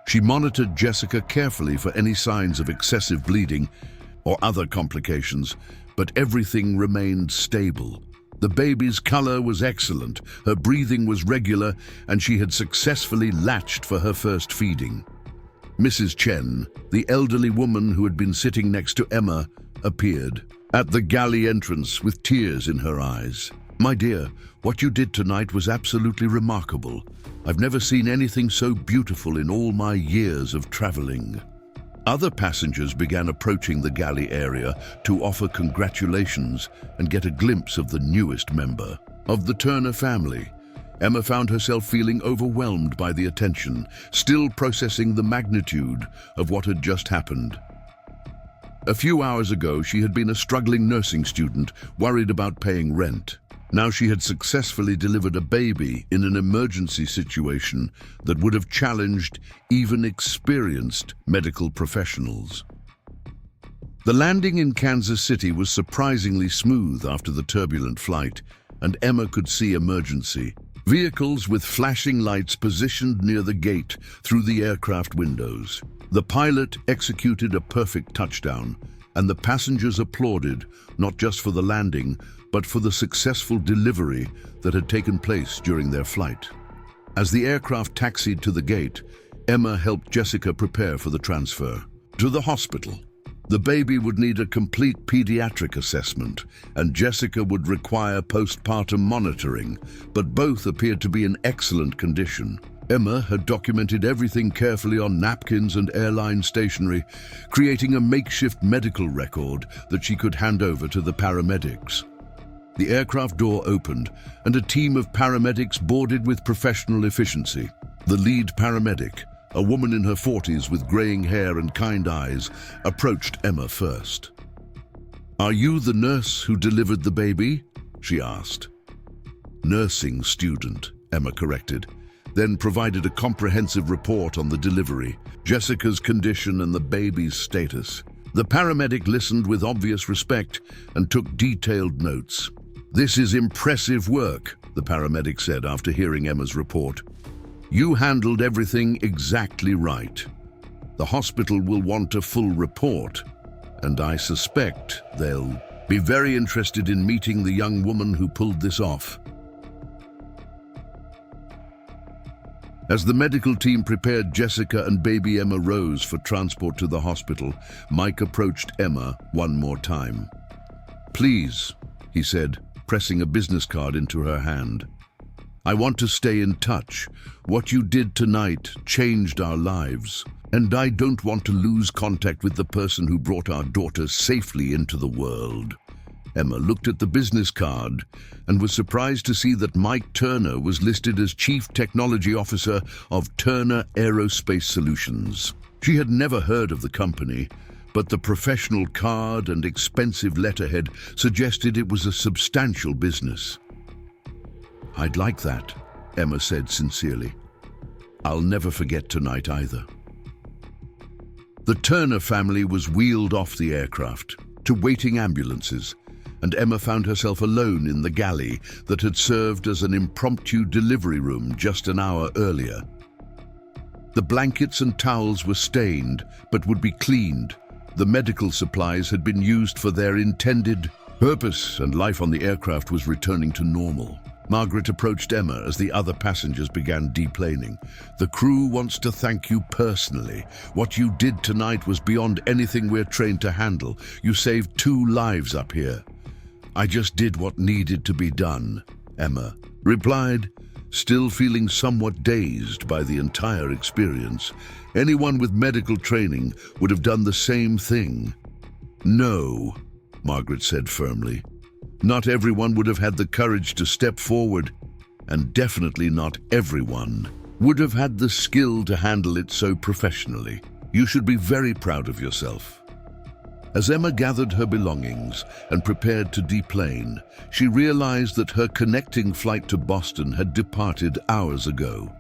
[SPEAKER 1] She monitored Jessica carefully for any signs of excessive bleeding or other complications, but everything remained stable. The baby's color was excellent, her breathing was regular, and she had successfully latched for her first feeding. Mrs. Chen, the elderly woman who had been sitting next to Emma, appeared at the galley entrance with tears in her eyes. "My dear, what you did tonight was absolutely remarkable. I've never seen anything so beautiful in all my years of traveling." Other passengers began approaching the galley area to offer congratulations and get a glimpse of the newest member of the Turner family. Emma found herself feeling overwhelmed by the attention, still processing the magnitude of what had just happened. A few hours ago, she had been a struggling nursing student, worried about paying rent. Now she had successfully delivered a baby in an emergency situation that would have challenged even experienced medical professionals. The landing in Kansas City was surprisingly smooth after the turbulent flight, and Emma could see emergency vehicles with flashing lights positioned near the gate through the aircraft windows. The pilot executed a perfect touchdown, and the passengers applauded, not just for the landing, but for the successful delivery that had taken place during their flight. As the aircraft taxied to the gate, Emma helped Jessica prepare for the transfer to the hospital. The baby would need a complete pediatric assessment, and Jessica would require postpartum monitoring, but both appeared to be in excellent condition. Emma had documented everything carefully on napkins and airline stationery, creating a makeshift medical record that she could hand over to the paramedics. The aircraft door opened, and a team of paramedics boarded with professional efficiency. The lead paramedic, a woman in her 40s with graying hair and kind eyes, approached Emma first. "Are you the nurse who delivered the baby?" she asked. "Nursing student," Emma corrected, then provided a comprehensive report on the delivery, Jessica's condition and the baby's status. The paramedic listened with obvious respect and took detailed notes. "This is impressive work," the paramedic said after hearing Emma's report. "You handled everything exactly right. The hospital will want a full report, and I suspect they'll be very interested in meeting the young woman who pulled this off." As the medical team prepared Jessica and baby Emma Rose for transport to the hospital, Mike approached Emma one more time. "Please," he said, pressing a business card into her hand. I want to stay in touch. What you did tonight changed our lives. And I don't want to lose contact with the person who brought our daughter safely into the world." Emma looked at the business card and was surprised to see that Mike Turner was listed as Chief Technology Officer of Turner Aerospace Solutions. She had never heard of the company, but the professional card and expensive letterhead suggested it was a substantial business. "I'd like that," Emma said sincerely. "I'll never forget tonight either." The Turner family was wheeled off the aircraft to waiting ambulances, and Emma found herself alone in the galley that had served as an impromptu delivery room just an hour earlier. The blankets and towels were stained, but would be cleaned. The medical supplies had been used for their intended purpose, and life on the aircraft was returning to normal. Margaret approached Emma as the other passengers began deplaning. "The crew wants to thank you personally. What you did tonight was beyond anything we're trained to handle. You saved 2 lives up here." "I just did what needed to be done," Emma replied, still feeling somewhat dazed by the entire experience. Anyone with medical training would have done the same thing. "No," Margaret said firmly. "Not everyone would have had the courage to step forward, and definitely not everyone would have had the skill to handle it so professionally. You should be very proud of yourself." As Emma gathered her belongings and prepared to deplane, she realized that her connecting flight to Boston had departed hours ago.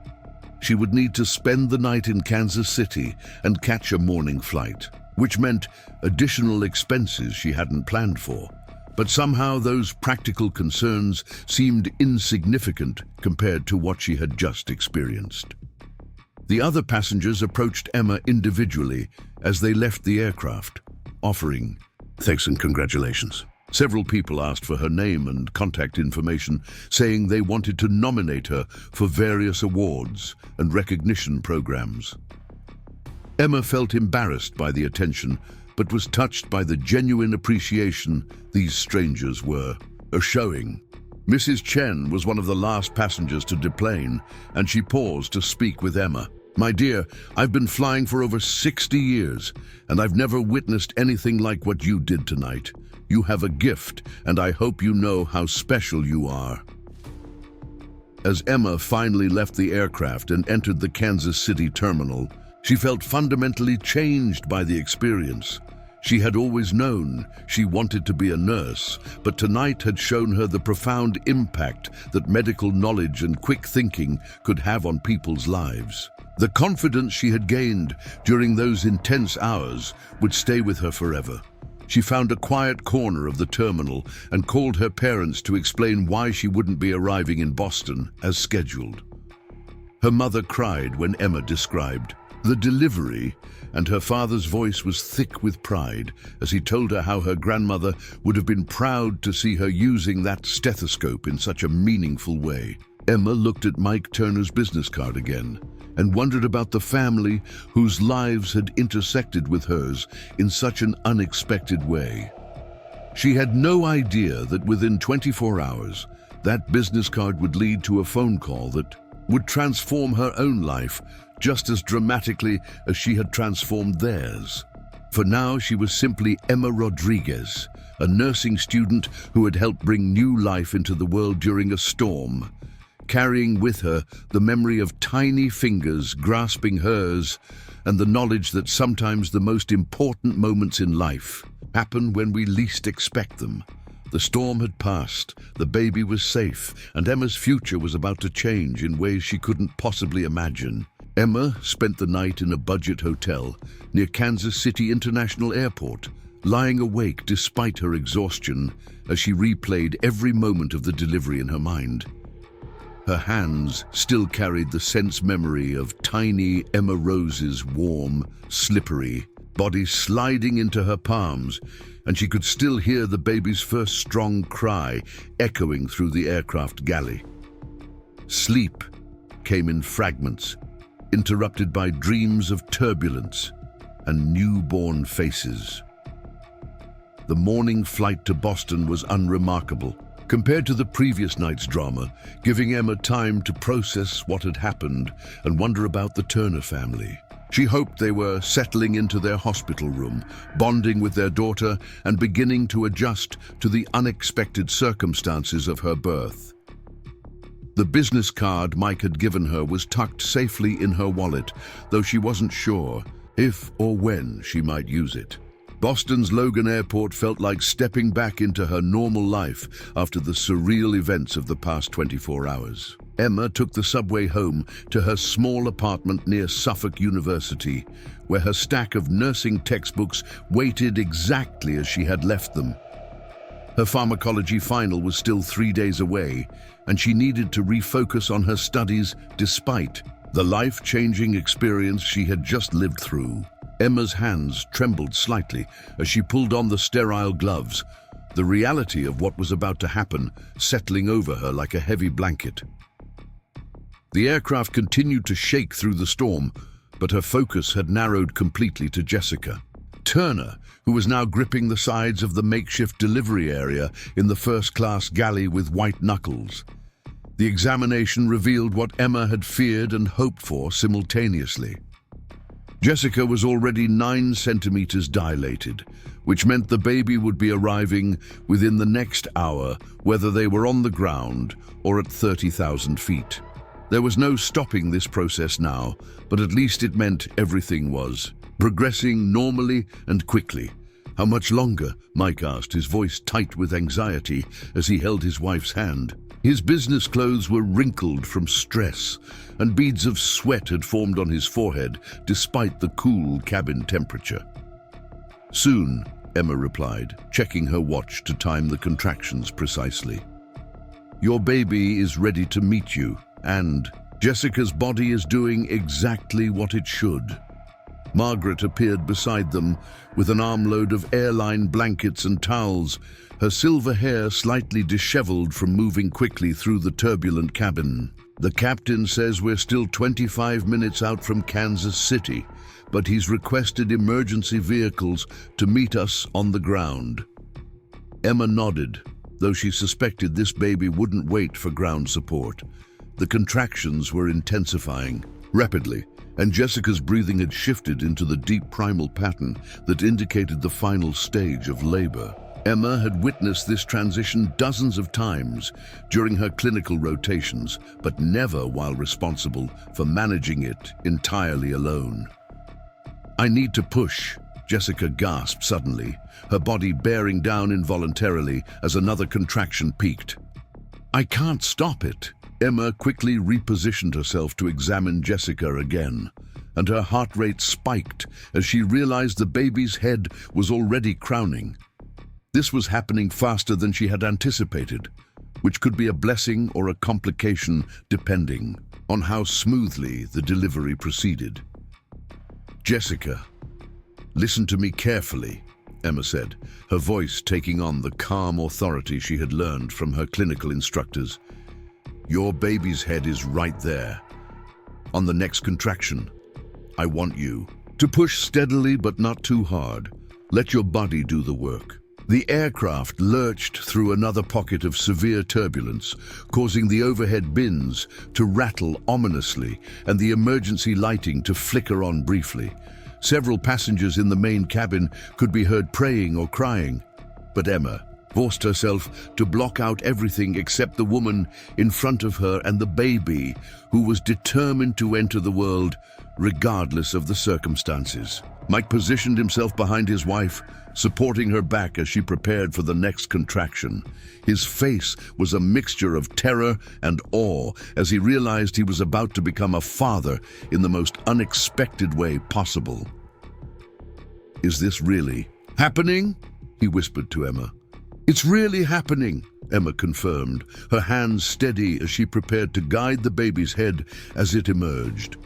[SPEAKER 1] She would need to spend the night in Kansas City and catch a morning flight, which meant additional expenses she hadn't planned for. But somehow those practical concerns seemed insignificant compared to what she had just experienced. The other passengers approached Emma individually as they left the aircraft, offering thanks and congratulations. Several people asked for her name and contact information, saying they wanted to nominate her for various awards and recognition programs. Emma felt embarrassed by the attention, but was touched by the genuine appreciation these strangers were showing. Mrs. Chen was one of the last passengers to deplane, and she paused to speak with Emma. "My dear, I've been flying for over 60 years, and I've never witnessed anything like what you did tonight. You have a gift, and I hope you know how special you are." As Emma finally left the aircraft and entered the Kansas City terminal, she felt fundamentally changed by the experience. She had always known she wanted to be a nurse, but tonight had shown her the profound impact that medical knowledge and quick thinking could have on people's lives. The confidence she had gained during those intense hours would stay with her forever. She found a quiet corner of the terminal and called her parents to explain why she wouldn't be arriving in Boston as scheduled. Her mother cried when Emma described the delivery, and her father's voice was thick with pride as he told her how her grandmother would have been proud to see her using that stethoscope in such a meaningful way. Emma looked at Mike Turner's business card again and wondered about the family whose lives had intersected with hers in such an unexpected way. She had no idea that within 24 hours, that business card would lead to a phone call that would transform her own life just as dramatically as she had transformed theirs. For now, she was simply Emma Rodriguez, a nursing student who had helped bring new life into the world during a storm, carrying with her the memory of tiny fingers grasping hers and the knowledge that sometimes the most important moments in life happen when we least expect them. The storm had passed, the baby was safe, and Emma's future was about to change in ways she couldn't possibly imagine. Emma spent the night in a budget hotel near Kansas City International Airport, lying awake despite her exhaustion as she replayed every moment of the delivery in her mind. Her hands still carried the sense memory of tiny Emma Rose's warm, slippery body sliding into her palms, and she could still hear the baby's first strong cry echoing through the aircraft galley. Sleep came in fragments, interrupted by dreams of turbulence and newborn faces. The morning flight to Boston was unremarkable. compared to the previous night's drama, giving Emma time to process what had happened and wonder about the Turner family. She hoped they were settling into their hospital room, bonding with their daughter and beginning to adjust to the unexpected circumstances of her birth. The business card Mike had given her was tucked safely in her wallet, though she wasn't sure if or when she might use it. Boston's Logan Airport felt like stepping back into her normal life after the surreal events of the past 24 hours. Emma took the subway home to her small apartment near Suffolk University, where her stack of nursing textbooks waited exactly as she had left them. Her pharmacology final was still 3 days away, and she needed to refocus on her studies despite the life-changing experience she had just lived through. Emma's hands trembled slightly as she pulled on the sterile gloves, the reality of what was about to happen settling over her like a heavy blanket. The aircraft continued to shake through the storm, but her focus had narrowed completely to Jessica Turner, who was now gripping the sides of the makeshift delivery area in the first-class galley with white knuckles. The examination revealed what Emma had feared and hoped for simultaneously. Jessica was already 9 centimeters dilated, which meant the baby would be arriving within the next hour, whether they were on the ground or at 30,000 feet. There was no stopping this process now, but at least it meant everything was progressing normally and quickly. "How much longer?" Mike asked, his voice tight with anxiety as he held his wife's hand. His business clothes were wrinkled from stress, and beads of sweat had formed on his forehead despite the cool cabin temperature. "Soon," Emma replied, checking her watch to time the contractions precisely. "Your baby is ready to meet you, and Jessica's body is doing exactly what it should." Margaret appeared beside them with an armload of Airline blankets and towels, her silver hair slightly disheveled from moving quickly through the turbulent cabin. "The captain says we're still 25 minutes out from Kansas City, but he's requested emergency vehicles to meet us on the ground." Emma nodded, though she suspected this baby wouldn't wait for ground support. The contractions were intensifying rapidly, and Jessica's breathing had shifted into the deep primal pattern that indicated the final stage of labor. Emma had witnessed this transition dozens of times during her clinical rotations, but never while responsible for managing it entirely alone. "I need to push," Jessica gasped suddenly, her body bearing down involuntarily as another contraction peaked. "I can't stop it." Emma quickly repositioned herself to examine Jessica again, and her heart rate spiked as she realized the baby's head was already crowning. This was happening faster than she had anticipated, which could be a blessing or a complication depending on how smoothly the delivery proceeded. "Jessica, listen to me carefully," Emma said, her voice taking on the calm authority she had learned from her clinical instructors. "Your baby's head is right there. On the next contraction, I want you to push steadily but not too hard. Let your body do the work." The aircraft lurched through another pocket of severe turbulence, causing the overhead bins to rattle ominously and the emergency lighting to flicker on briefly. Several passengers in the main cabin could be heard praying or crying, but Emma forced herself to block out everything except the woman in front of her and the baby, who was determined to enter the world regardless of the circumstances. Mike positioned himself behind his wife, supporting her back as she prepared for the next contraction. His face was a mixture of terror and awe as he realized he was about to become a father in the most unexpected way possible. "Is this really happening?" he whispered to Emma. "It's really happening," Emma confirmed, her hands steady as she prepared to guide the baby's head as it emerged.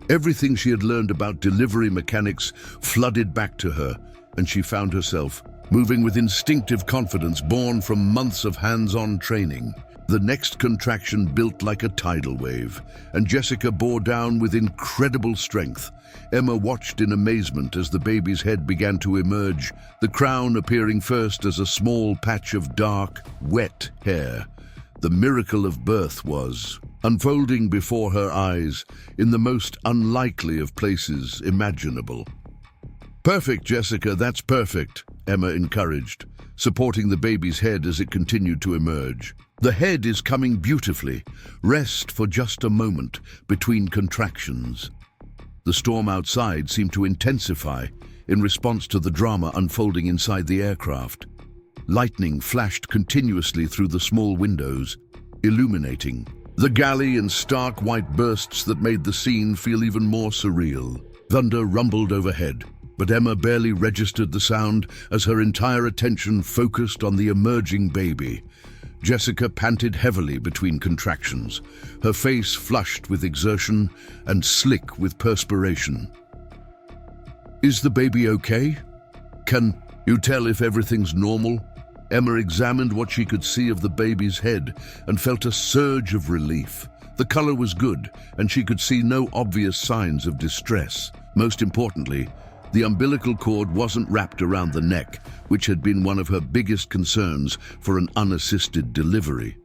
[SPEAKER 1] Everything she had learned about delivery mechanics flooded back to her, and she found herself moving with instinctive confidence born from months of hands-on training. The next contraction built like a tidal wave, and Jessica bore down with incredible strength. Emma watched in amazement as the baby's head began to emerge, the crown appearing first as a small patch of dark, wet hair. The miracle of birth was unfolding before her eyes in the most unlikely of places imaginable. "Perfect, Jessica, that's perfect," Emma encouraged, supporting the baby's head as it continued to emerge. "The head is coming beautifully. Rest for just a moment between contractions." The storm outside seemed to intensify in response to the drama unfolding inside the aircraft. Lightning flashed continuously through the small windows, illuminating the galley in stark white bursts that made the scene feel even more surreal. Thunder rumbled overhead, but Emma barely registered the sound as her entire attention focused on the emerging baby. Jessica panted heavily between contractions, her face flushed with exertion and slick with perspiration. "Is the baby okay? Can you tell if everything's normal?" Emma examined what she could see of the baby's head and felt a surge of relief. The color was good, and she could see no obvious signs of distress. Most importantly, the umbilical cord wasn't wrapped around the neck, which had been one of her biggest concerns for an unassisted delivery.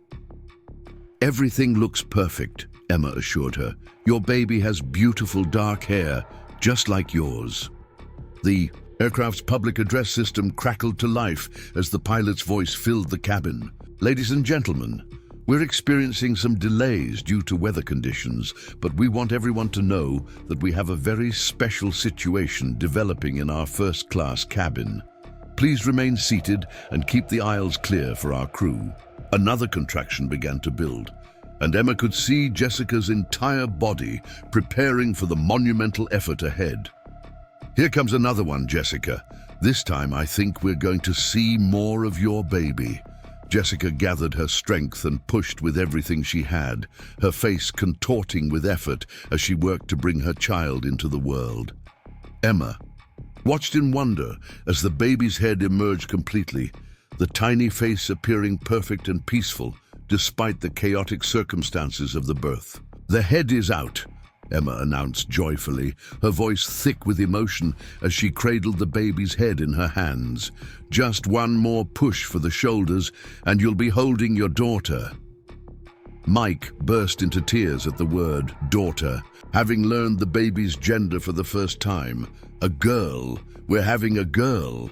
[SPEAKER 1] "Everything looks perfect," Emma assured her. "Your baby has beautiful dark hair, just like yours." The aircraft's public address system crackled to life as the pilot's voice filled the cabin. "Ladies and gentlemen, we're experiencing some delays due to weather conditions, but we want everyone to know that we have a very special situation developing in our first-class cabin. Please remain seated and keep the aisles clear for our crew." Another contraction began to build, and Emma could see Jessica's entire body preparing for the monumental effort ahead. "Here comes another one, Jessica. This time I think we're going to see more of your baby." Jessica gathered her strength and pushed with everything she had, her face contorting with effort as she worked to bring her child into the world. Emma watched in wonder as the baby's head emerged completely, the tiny face appearing perfect and peaceful despite the chaotic circumstances of the birth. "The head is out," Emma announced joyfully, her voice thick with emotion as she cradled the baby's head in her hands. "Just one more push for the shoulders, and you'll be holding your daughter." Mike burst into tears at the word daughter, having learned the baby's gender for the first time. "A girl. We're having a girl."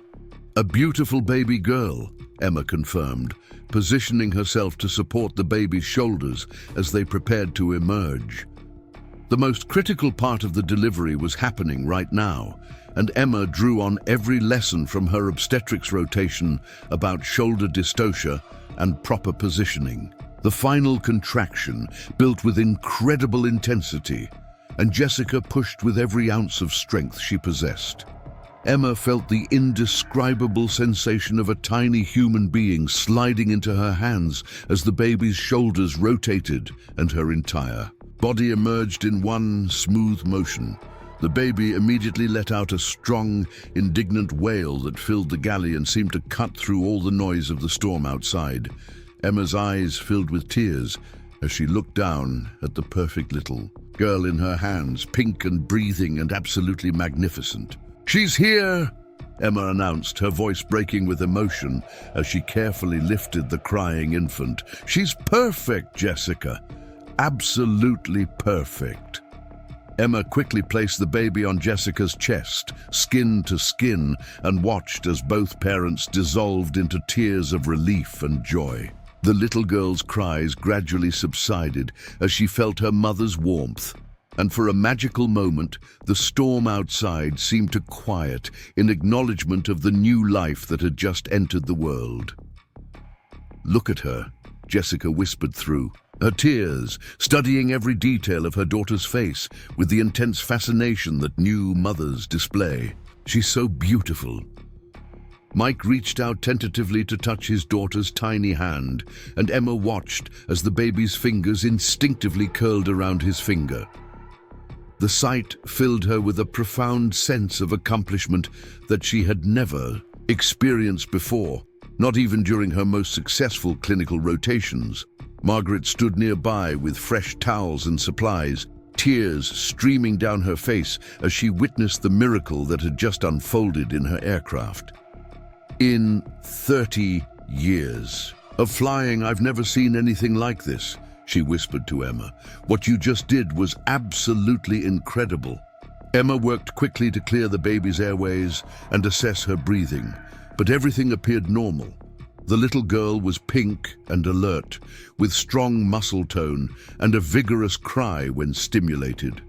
[SPEAKER 1] "A beautiful baby girl," Emma confirmed, positioning herself to support the baby's shoulders as they prepared to emerge. The most critical part of the delivery was happening right now, and Emma drew on every lesson from her obstetrics rotation about shoulder dystocia and proper positioning. The final contraction built with incredible intensity, and Jessica pushed with every ounce of strength she possessed. Emma felt the indescribable sensation of a tiny human being sliding into her hands as the baby's shoulders rotated and her entire body emerged in one smooth motion. The baby immediately let out a strong, indignant wail that filled the galley and seemed to cut through all the noise of the storm outside. Emma's eyes filled with tears as she looked down at the perfect little girl in her hands, pink and breathing and absolutely magnificent. "She's here!" Emma announced, her voice breaking with emotion as she carefully lifted the crying infant. "She's perfect, Jessica. Absolutely perfect." Emma quickly placed the baby on Jessica's chest, skin to skin, and watched as both parents dissolved into tears of relief and joy. The little girl's cries gradually subsided as she felt her mother's warmth, and for a magical moment, the storm outside seemed to quiet in acknowledgement of the new life that had just entered the world. "Look at her," Jessica whispered through her tears, studying every detail of her daughter's face with the intense fascination that new mothers display. "She's so beautiful." Mike reached out tentatively to touch his daughter's tiny hand, and Emma watched as the baby's fingers instinctively curled around his finger. The sight filled her with a profound sense of accomplishment that she had never experienced before, not even during her most successful clinical rotations. Margaret stood nearby with fresh towels and supplies, tears streaming down her face as she witnessed the miracle that had just unfolded in her aircraft. In 30 years of flying, I've never seen anything like this, she whispered to Emma. What you just did was absolutely incredible. Emma worked quickly to clear the baby's airways and assess her breathing, but everything appeared normal. The little girl was pink and alert, with strong muscle tone and a vigorous cry when stimulated.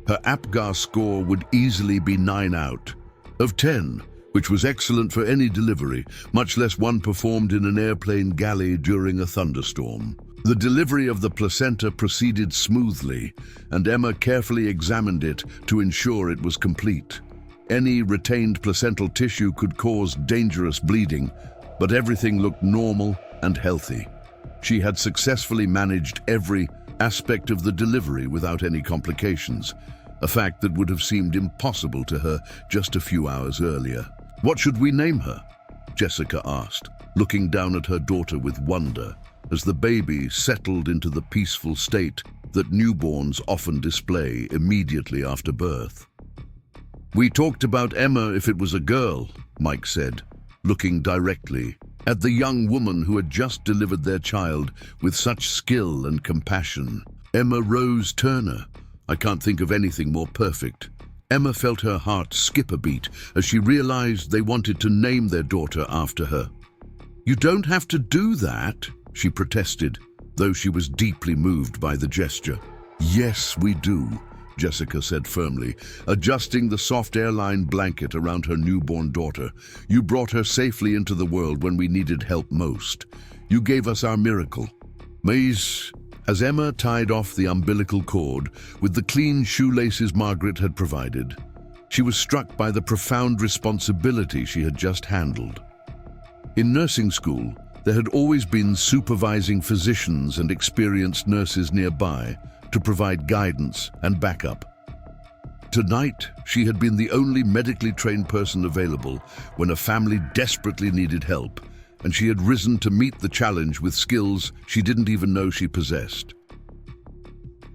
[SPEAKER 1] Her APGAR score would easily be 9 out of 10, which was excellent for any delivery, much less one performed in an airplane galley during a thunderstorm. The delivery of the placenta proceeded smoothly, and Emma carefully examined it to ensure it was complete. Any retained placental tissue could cause dangerous bleeding, but everything looked normal and healthy. She had successfully managed every aspect of the delivery without any complications, a fact that would have seemed impossible to her just a few hours earlier. "What should we name her?" Jessica asked, looking down at her daughter with wonder as the baby settled into the peaceful state that newborns often display immediately after birth. "We talked about Emma if it was a girl," Mike said, looking directly at the young woman who had just delivered their child with such skill and compassion. "Emma Rose Turner. I can't think of anything more perfect." Emma felt her heart skip a beat as she realized they wanted to name their daughter after her. "You don't have to do that," she protested, though she was deeply moved by the gesture. "Yes, we do," Jessica said firmly, adjusting the soft airline blanket around her newborn daughter. "You brought her safely into the world when we needed help most. You gave us our miracle." As Emma tied off the umbilical cord with the clean shoelaces Margaret had provided, she was struck by the profound responsibility she had just handled. In nursing school, there had always been supervising physicians and experienced nurses nearby to provide guidance and backup. Tonight, she had been the only medically trained person available when a family desperately needed help, and she had risen to meet the challenge with skills she didn't even know she possessed.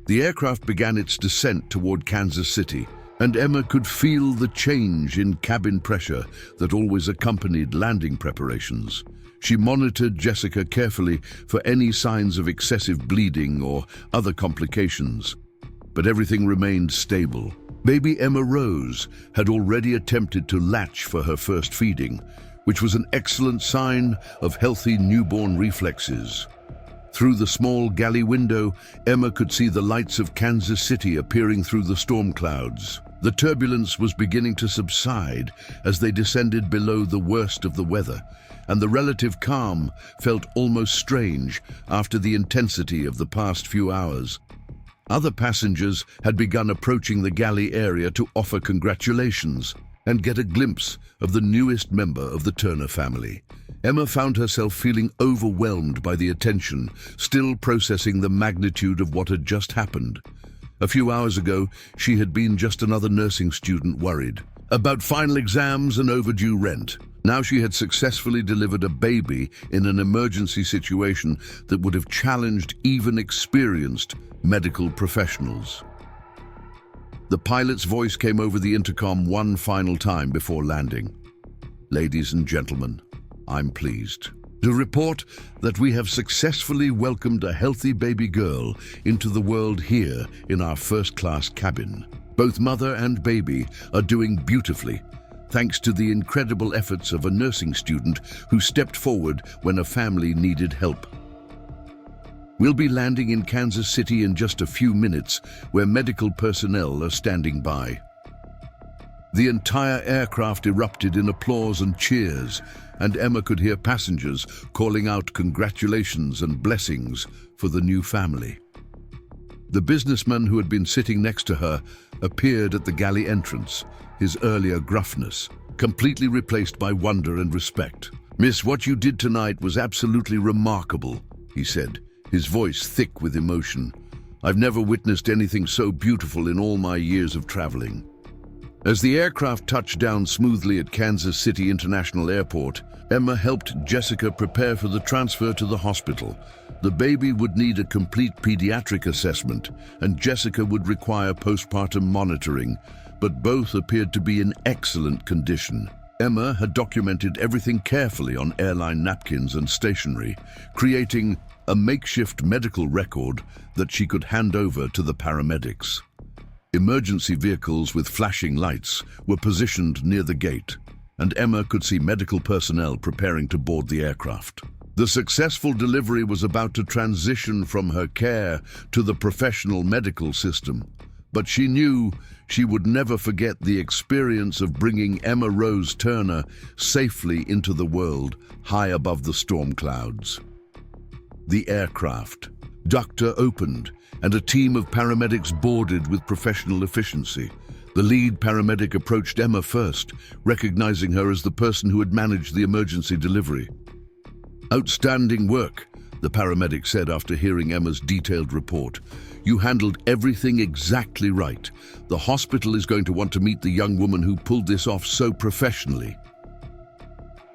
[SPEAKER 1] The aircraft began its descent toward Kansas City, and Emma could feel the change in cabin pressure that always accompanied landing preparations. She monitored Jessica carefully for any signs of excessive bleeding or other complications, but everything remained stable. Baby Emma Rose had already attempted to latch for her first feeding, which was an excellent sign of healthy newborn reflexes. Through the small galley window, Emma could see the lights of Kansas City appearing through the storm clouds. The turbulence was beginning to subside as they descended below the worst of the weather, and the relative calm felt almost strange after the intensity of the past few hours. Other passengers had begun approaching the galley area to offer congratulations and get a glimpse of the newest member of the Turner family. Emma found herself feeling overwhelmed by the attention, still processing the magnitude of what had just happened. A few hours ago, she had been just another nursing student worried about final exams and overdue rent. Now she had successfully delivered a baby in an emergency situation that would have challenged even experienced medical professionals. The pilot's voice came over the intercom one final time before landing. "Ladies and gentlemen, I'm pleased to report that we have successfully welcomed a healthy baby girl into the world here in our first-class cabin. Both mother and baby are doing beautifully, thanks to the incredible efforts of a nursing student who stepped forward when a family needed help. We'll be landing in Kansas City in just a few minutes, where medical personnel are standing by." The entire aircraft erupted in applause and cheers, and Emma could hear passengers calling out congratulations and blessings for the new family. The businessman who had been sitting next to her appeared at the galley entrance, his earlier gruffness completely replaced by wonder and respect. "Miss, what you did tonight was absolutely remarkable," he said, his voice thick with emotion. "I've never witnessed anything so beautiful in all my years of traveling." As the aircraft touched down smoothly at Kansas City International Airport, Emma helped Jessica prepare for the transfer to the hospital. The baby would need a complete pediatric assessment, and Jessica would require postpartum monitoring, but both appeared to be in excellent condition. Emma had documented everything carefully on airline napkins and stationery, creating a makeshift medical record that she could hand over to the paramedics. Emergency vehicles with flashing lights were positioned near the gate, and Emma could see medical personnel preparing to board the aircraft. The successful delivery was about to transition from her care to the professional medical system, but she knew she would never forget the experience of bringing Emma Rose Turner safely into the world high above the storm clouds. The aircraft ductor opened, and a team of paramedics boarded with professional efficiency. The lead paramedic approached Emma first, recognizing her as the person who had managed the emergency delivery. "Outstanding work," the paramedic said after hearing Emma's detailed report. "You handled everything exactly right. The hospital is going to want to meet the young woman who pulled this off so professionally."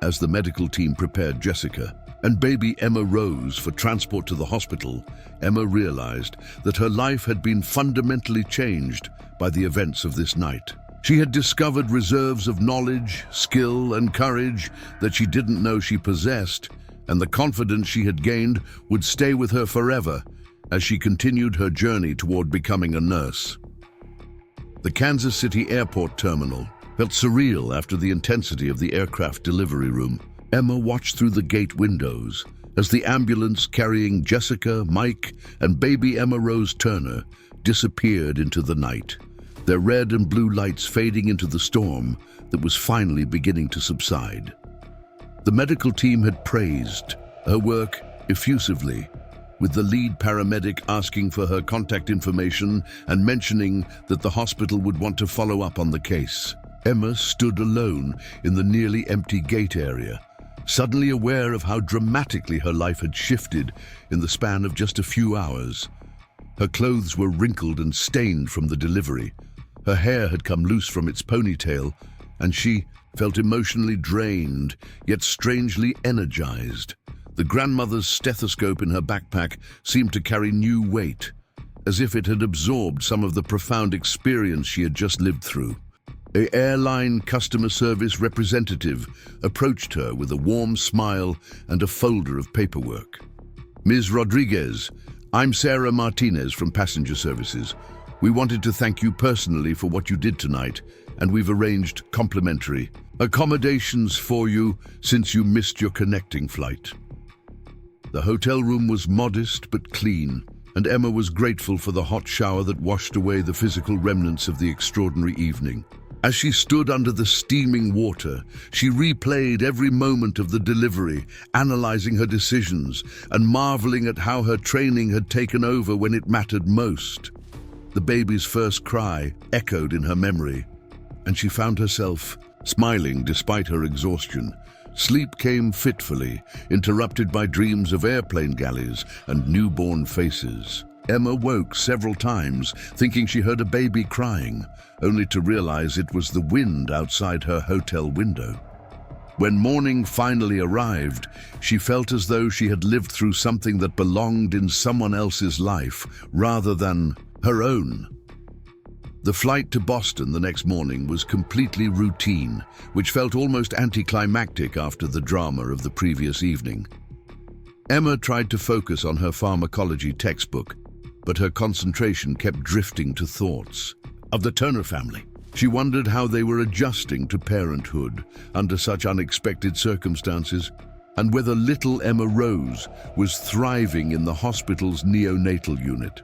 [SPEAKER 1] As the medical team prepared Jessica and baby Emma Rose for transport to the hospital, Emma realized that her life had been fundamentally changed by the events of this night. She had discovered reserves of knowledge, skill, and courage that she didn't know she possessed, and the confidence she had gained would stay with her forever as she continued her journey toward becoming a nurse. The Kansas City Airport terminal felt surreal after the intensity of the aircraft delivery room. Emma watched through the gate windows as the ambulance carrying Jessica, Mike, and baby Emma Rose Turner disappeared into the night, their red and blue lights fading into the storm that was finally beginning to subside. The medical team had praised her work effusively, with the lead paramedic asking for her contact information and mentioning that the hospital would want to follow up on the case. Emma stood alone in the nearly empty gate area, suddenly aware of how dramatically her life had shifted in the span of just a few hours. Her clothes were wrinkled and stained from the delivery. Her hair had come loose from its ponytail, and she felt emotionally drained, yet strangely energized. The grandmother's stethoscope in her backpack seemed to carry new weight, as if it had absorbed some of the profound experience she had just lived through. An airline customer service representative approached her with a warm smile and a folder of paperwork. "Ms. Rodriguez, I'm Sarah Martinez from Passenger Services. We wanted to thank you personally for what you did tonight, and we've arranged complimentary accommodations for you since you missed your connecting flight." The hotel room was modest but clean, and Emma was grateful for the hot shower that washed away the physical remnants of the extraordinary evening. As she stood under the steaming water, she replayed every moment of the delivery, analyzing her decisions and marveling at how her training had taken over when it mattered most. The baby's first cry echoed in her memory, and she found herself smiling despite her exhaustion. Sleep came fitfully, interrupted by dreams of airplane galleys and newborn faces. Emma woke several times, thinking she heard a baby crying, only to realize it was the wind outside her hotel window. When morning finally arrived, she felt as though she had lived through something that belonged in someone else's life rather than her own. The flight to Boston the next morning was completely routine, which felt almost anticlimactic after the drama of the previous evening. Emma tried to focus on her pharmacology textbook, but her concentration kept drifting to thoughts of the Turner family. She wondered how they were adjusting to parenthood under such unexpected circumstances, and whether little Emma Rose was thriving in the hospital's neonatal unit.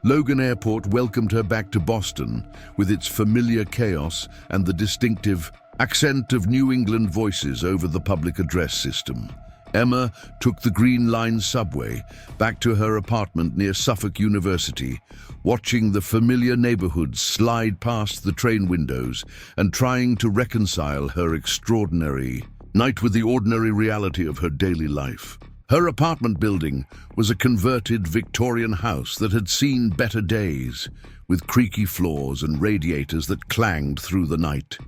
[SPEAKER 1] Logan Airport welcomed her back to Boston with its familiar chaos and the distinctive accent of New England voices over the public address system. Emma took the Green Line subway back to her apartment near Suffolk University, watching the familiar neighborhoods slide past the train windows and trying to reconcile her extraordinary night with the ordinary reality of her daily life. Her apartment building was a converted Victorian house that had seen better days, with creaky floors and radiators that clanged through the night.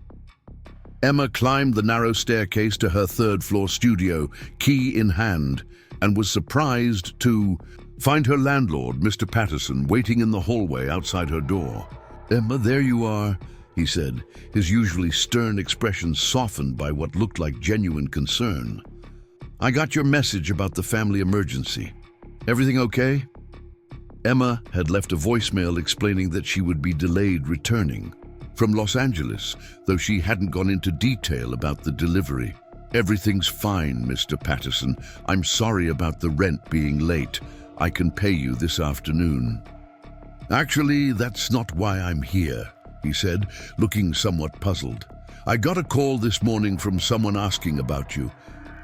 [SPEAKER 1] Emma climbed the narrow staircase to her third-floor studio, key in hand, and was surprised to find her landlord, Mr. Patterson, waiting in the hallway outside her door. "Emma, there you are," he said, his usually stern expression softened by what looked like genuine concern. "I got your message about the family emergency. Everything okay?" Emma had left a voicemail explaining that she would be delayed returning from Los Angeles, though she hadn't gone into detail about the delivery. "Everything's fine, Mr. Patterson. I'm sorry about the rent being late. I can pay you this afternoon." "Actually, that's not why I'm here," he said, looking somewhat puzzled. "I got a call this morning from someone asking about you.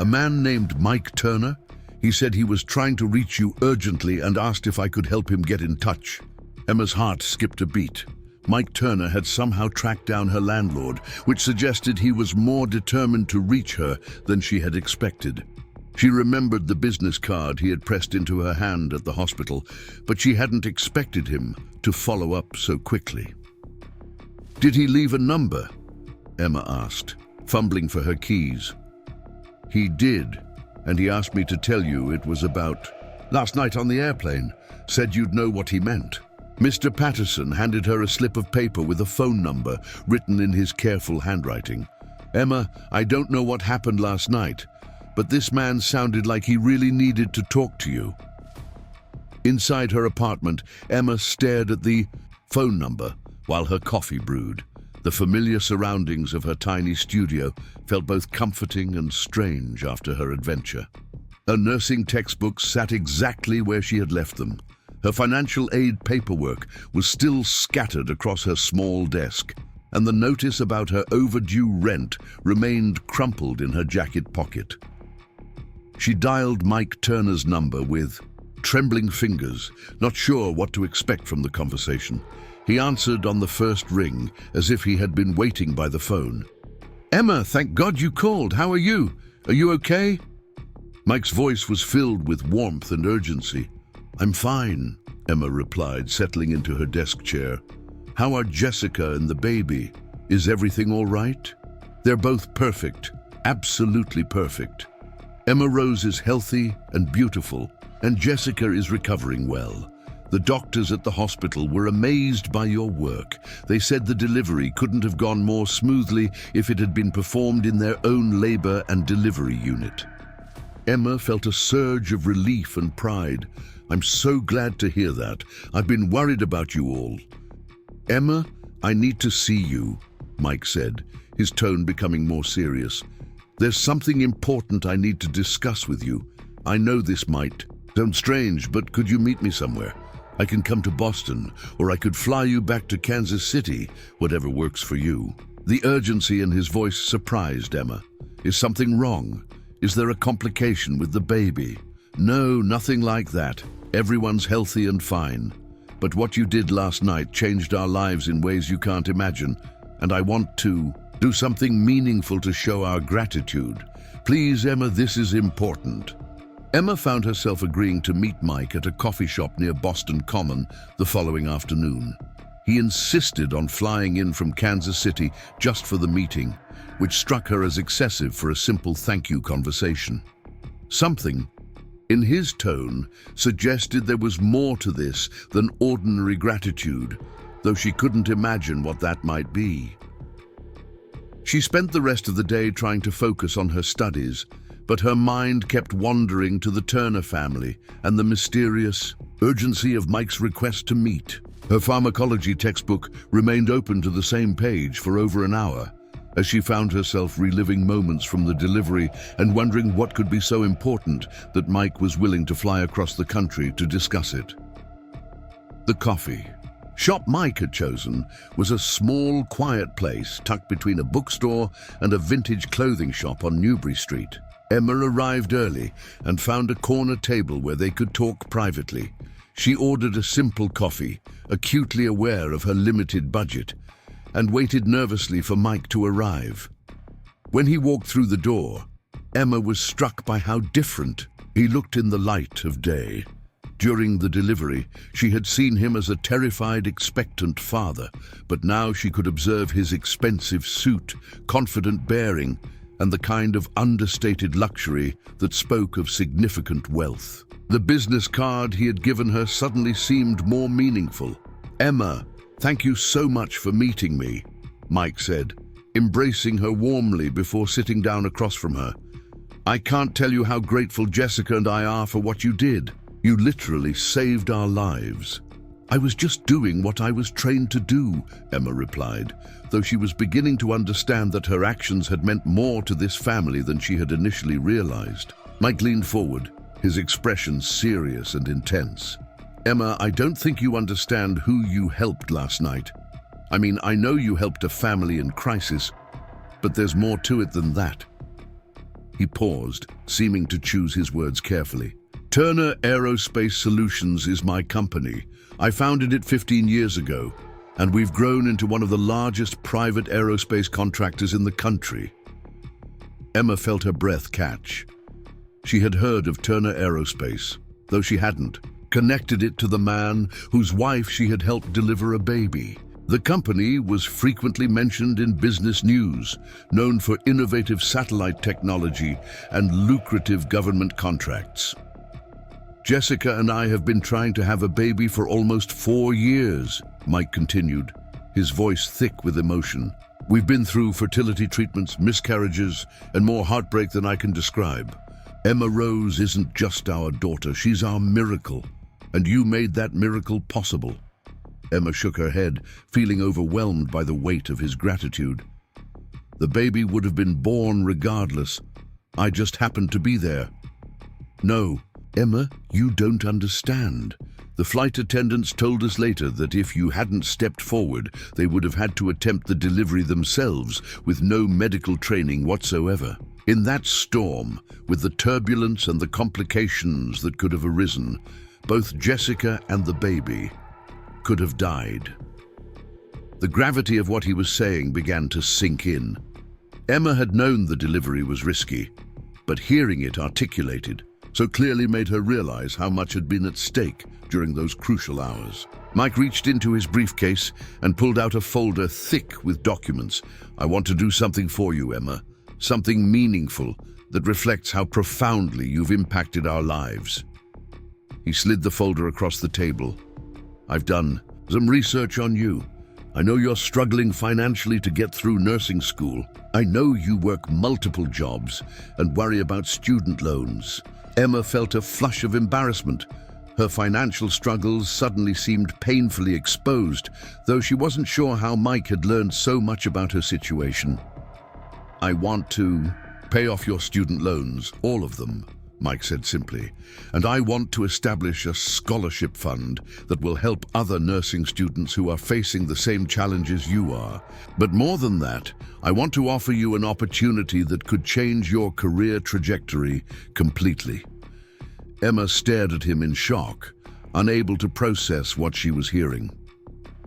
[SPEAKER 1] A man named Mike Turner. He said he was trying to reach you urgently and asked if I could help him get in touch." Emma's heart skipped a beat. Mike Turner had somehow tracked down her landlord, which suggested he was more determined to reach her than she had expected. She remembered the business card he had pressed into her hand at the hospital, but she hadn't expected him to follow up so quickly. "Did he leave a number?" Emma asked, fumbling for her keys. "He did, and he asked me to tell you it was about last night on the airplane. Said you'd know what he meant." Mr. Patterson handed her a slip of paper with a phone number written in his careful handwriting. "Emma, I don't know what happened last night, but this man sounded like he really needed to talk to you." Inside her apartment, Emma stared at the phone number while her coffee brewed. The familiar surroundings of her tiny studio felt both comforting and strange after her adventure. Her nursing textbooks sat exactly where she had left them. Her financial aid paperwork was still scattered across her small desk, and the notice about her overdue rent remained crumpled in her jacket pocket. She dialed Mike Turner's number with trembling fingers, not sure what to expect from the conversation. He answered on the first ring, as if he had been waiting by the phone. "Emma, thank God you called. How are you? Are you okay?" Mike's voice was filled with warmth and urgency. "I'm fine," Emma replied, settling into her desk chair. "How are Jessica and the baby? Is everything all right?" "They're both perfect, absolutely perfect. Emma Rose is healthy and beautiful, and Jessica is recovering well. The doctors at the hospital were amazed by your work. They said the delivery couldn't have gone more smoothly if it had been performed in their own labor and delivery unit." Emma felt a surge of relief and pride. "I'm so glad to hear that. I've been worried about you all." "Emma, I need to see you," Mike said, his tone becoming more serious. "There's something important I need to discuss with you. I know this might sound strange, but could you meet me somewhere? I can come to Boston, or I could fly you back to Kansas City, whatever works for you." The urgency in his voice surprised Emma. "Is something wrong? Is there a complication with the baby?" "No, nothing like that. Everyone's healthy and fine. But what you did last night changed our lives in ways you can't imagine, and I want to do something meaningful to show our gratitude. Please, Emma, this is important." Emma found herself agreeing to meet Mike at a coffee shop near Boston Common the following afternoon. He insisted on flying in from Kansas City just for the meeting, which struck her as excessive for a simple thank you conversation. Something in his tone suggested there was more to this than ordinary gratitude, though she couldn't imagine what that might be. She spent the rest of the day trying to focus on her studies, but her mind kept wandering to the Turner family and the mysterious urgency of Mike's request to meet. Her pharmacology textbook remained open to the same page for over an hour, as she found herself reliving moments from the delivery and wondering what could be so important that Mike was willing to fly across the country to discuss it. The coffee shop Mike had chosen was a small, quiet place tucked between a bookstore and a vintage clothing shop on Newbury Street. Emma arrived early and found a corner table where they could talk privately. She ordered a simple coffee, acutely aware of her limited budget, and waited nervously for Mike to arrive. When he walked through the door, Emma was struck by how different he looked in the light of day. During the delivery, she had seen him as a terrified, expectant father, but now she could observe his expensive suit, confident bearing, and the kind of understated luxury that spoke of significant wealth. The business card he had given her suddenly seemed more meaningful. "Emma, thank you so much for meeting me," Mike said, embracing her warmly before sitting down across from her. "I can't tell you how grateful Jessica and I are for what you did. You literally saved our lives." "I was just doing what I was trained to do," Emma replied, though she was beginning to understand that her actions had meant more to this family than she had initially realized. Mike leaned forward, his expression serious and intense. "Emma, I don't think you understand who you helped last night. I mean, I know you helped a family in crisis, but there's more to it than that." He paused, seeming to choose his words carefully. "Turner Aerospace Solutions is my company. I founded it 15 years ago, and we've grown into one of the largest private aerospace contractors in the country." Emma felt her breath catch. She had heard of Turner Aerospace, though she hadn't connected it to the man whose wife she had helped deliver a baby. The company was frequently mentioned in business news, known for innovative satellite technology and lucrative government contracts. "Jessica and I have been trying to have a baby for almost 4 years," Mike continued, his voice thick with emotion. "We've been through fertility treatments, miscarriages, and more heartbreak than I can describe. Emma Rose isn't just our daughter, she's our miracle, and you made that miracle possible." Emma shook her head, feeling overwhelmed by the weight of his gratitude. "The baby would have been born regardless. I just happened to be there." "No, Emma, you don't understand. The flight attendants told us later that if you hadn't stepped forward, they would have had to attempt the delivery themselves with no medical training whatsoever. In that storm, with the turbulence and the complications that could have arisen, both Jessica and the baby could have died." The gravity of what he was saying began to sink in. Emma had known the delivery was risky, but hearing it articulated so clearly made her realize how much had been at stake during those crucial hours. Mike reached into his briefcase and pulled out a folder thick with documents. "I want to do something for you, Emma. Something meaningful that reflects how profoundly you've impacted our lives." He slid the folder across the table. "I've done some research on you. I know you're struggling financially to get through nursing school. I know you work multiple jobs and worry about student loans." Emma felt a flush of embarrassment. Her financial struggles suddenly seemed painfully exposed, though she wasn't sure how Mike had learned so much about her situation. "I want to pay off your student loans, all of them," Mike said simply, "and I want to establish a scholarship fund that will help other nursing students who are facing the same challenges you are. But more than that, I want to offer you an opportunity that could change your career trajectory completely." Emma stared at him in shock, unable to process what she was hearing.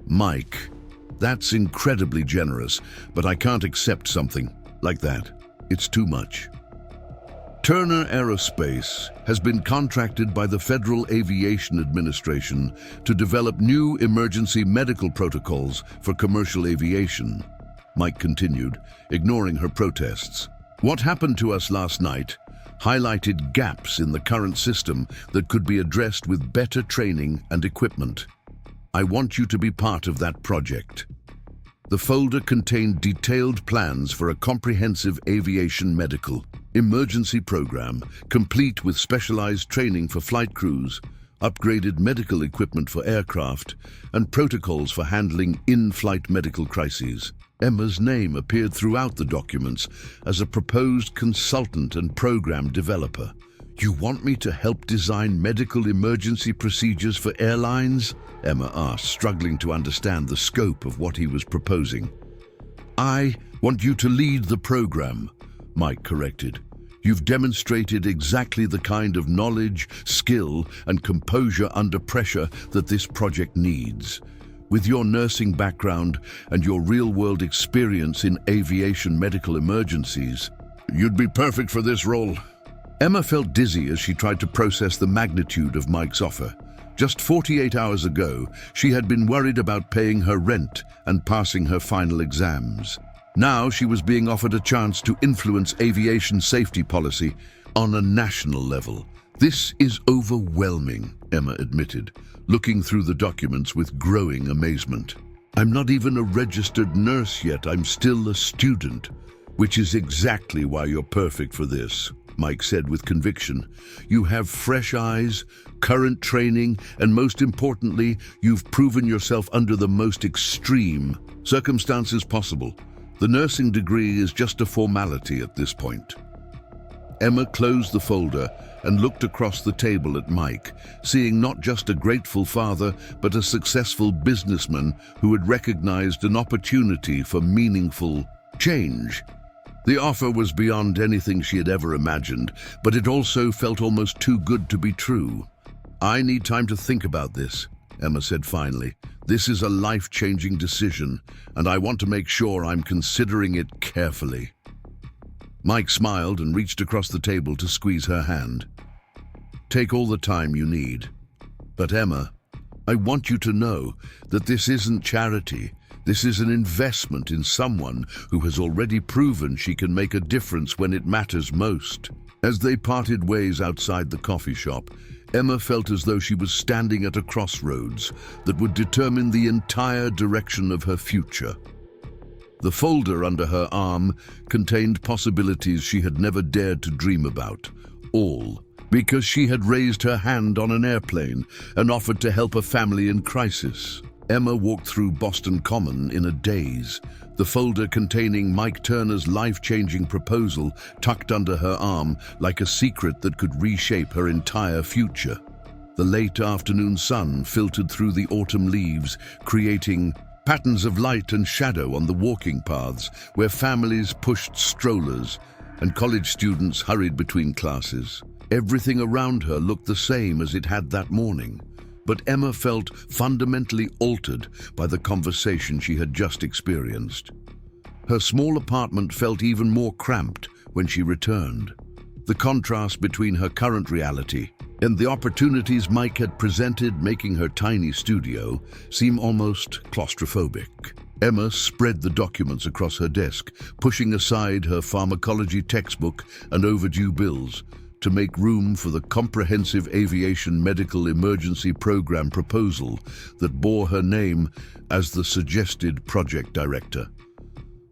[SPEAKER 1] "Mike, that's incredibly generous, but I can't accept something like that. It's too much." Turner Aerospace has been contracted by the Federal Aviation Administration to develop new emergency medical protocols for commercial aviation, Mike continued, ignoring her protests. "What happened to us last night highlighted gaps in the current system that could be addressed with better training and equipment. I want you to be part of that project." The folder contained detailed plans for a comprehensive aviation medical emergency program, complete with specialized training for flight crews, upgraded medical equipment for aircraft, and protocols for handling in-flight medical crises. Emma's name appeared throughout the documents as a proposed consultant and program developer. "You want me to help design medical emergency procedures for airlines?" Emma asked, struggling to understand the scope of what he was proposing. "I want you to lead the program," Mike corrected. "You've demonstrated exactly the kind of knowledge, skill, and composure under pressure that this project needs. With your nursing background and your real-world experience in aviation medical emergencies, you'd be perfect for this role." Emma felt dizzy as she tried to process the magnitude of Mike's offer. Just 48 hours ago, she had been worried about paying her rent and passing her final exams. Now she was being offered a chance to influence aviation safety policy on a national level. "This is overwhelming," Emma admitted, looking through the documents with growing amazement. "I'm not even a registered nurse yet, I'm still a student." "Which is exactly why you're perfect for this," Mike said with conviction. "You have fresh eyes, current training, and most importantly, you've proven yourself under the most extreme circumstances possible. The nursing degree is just a formality at this point." Emma closed the folder and looked across the table at Mike, seeing not just a grateful father, but a successful businessman who had recognized an opportunity for meaningful change. The offer was beyond anything she had ever imagined, but it also felt almost too good to be true. "I need time to think about this," Emma said finally. "This is a life-changing decision, and I want to make sure I'm considering it carefully." Mike smiled and reached across the table to squeeze her hand. "Take all the time you need. But Emma, I want you to know that this isn't charity. This is an investment in someone who has already proven she can make a difference when it matters most." As they parted ways outside the coffee shop, Emma felt as though she was standing at a crossroads that would determine the entire direction of her future. The folder under her arm contained possibilities she had never dared to dream about, all because she had raised her hand on an airplane and offered to help a family in crisis. Emma walked through Boston Common in a daze, the folder containing Mike Turner's life-changing proposal tucked under her arm like a secret that could reshape her entire future. The late afternoon sun filtered through the autumn leaves, creating patterns of light and shadow on the walking paths where families pushed strollers and college students hurried between classes. Everything around her looked the same as it had that morning, but Emma felt fundamentally altered by the conversation she had just experienced. Her small apartment felt even more cramped when she returned. The contrast between her current reality and the opportunities Mike had presented making her tiny studio seem almost claustrophobic. Emma spread the documents across her desk, pushing aside her pharmacology textbook and overdue bills to make room for the comprehensive aviation medical emergency program proposal that bore her name as the suggested project director.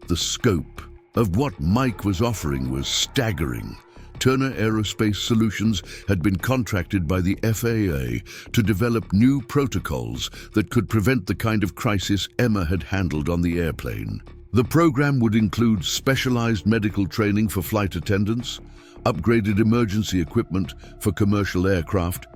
[SPEAKER 1] The scope of what Mike was offering was staggering. Turner Aerospace Solutions had been contracted by the FAA to develop new protocols that could prevent the kind of crisis Emma had handled on the airplane. The program would include specialized medical training for flight attendants, upgraded emergency equipment for commercial aircraft,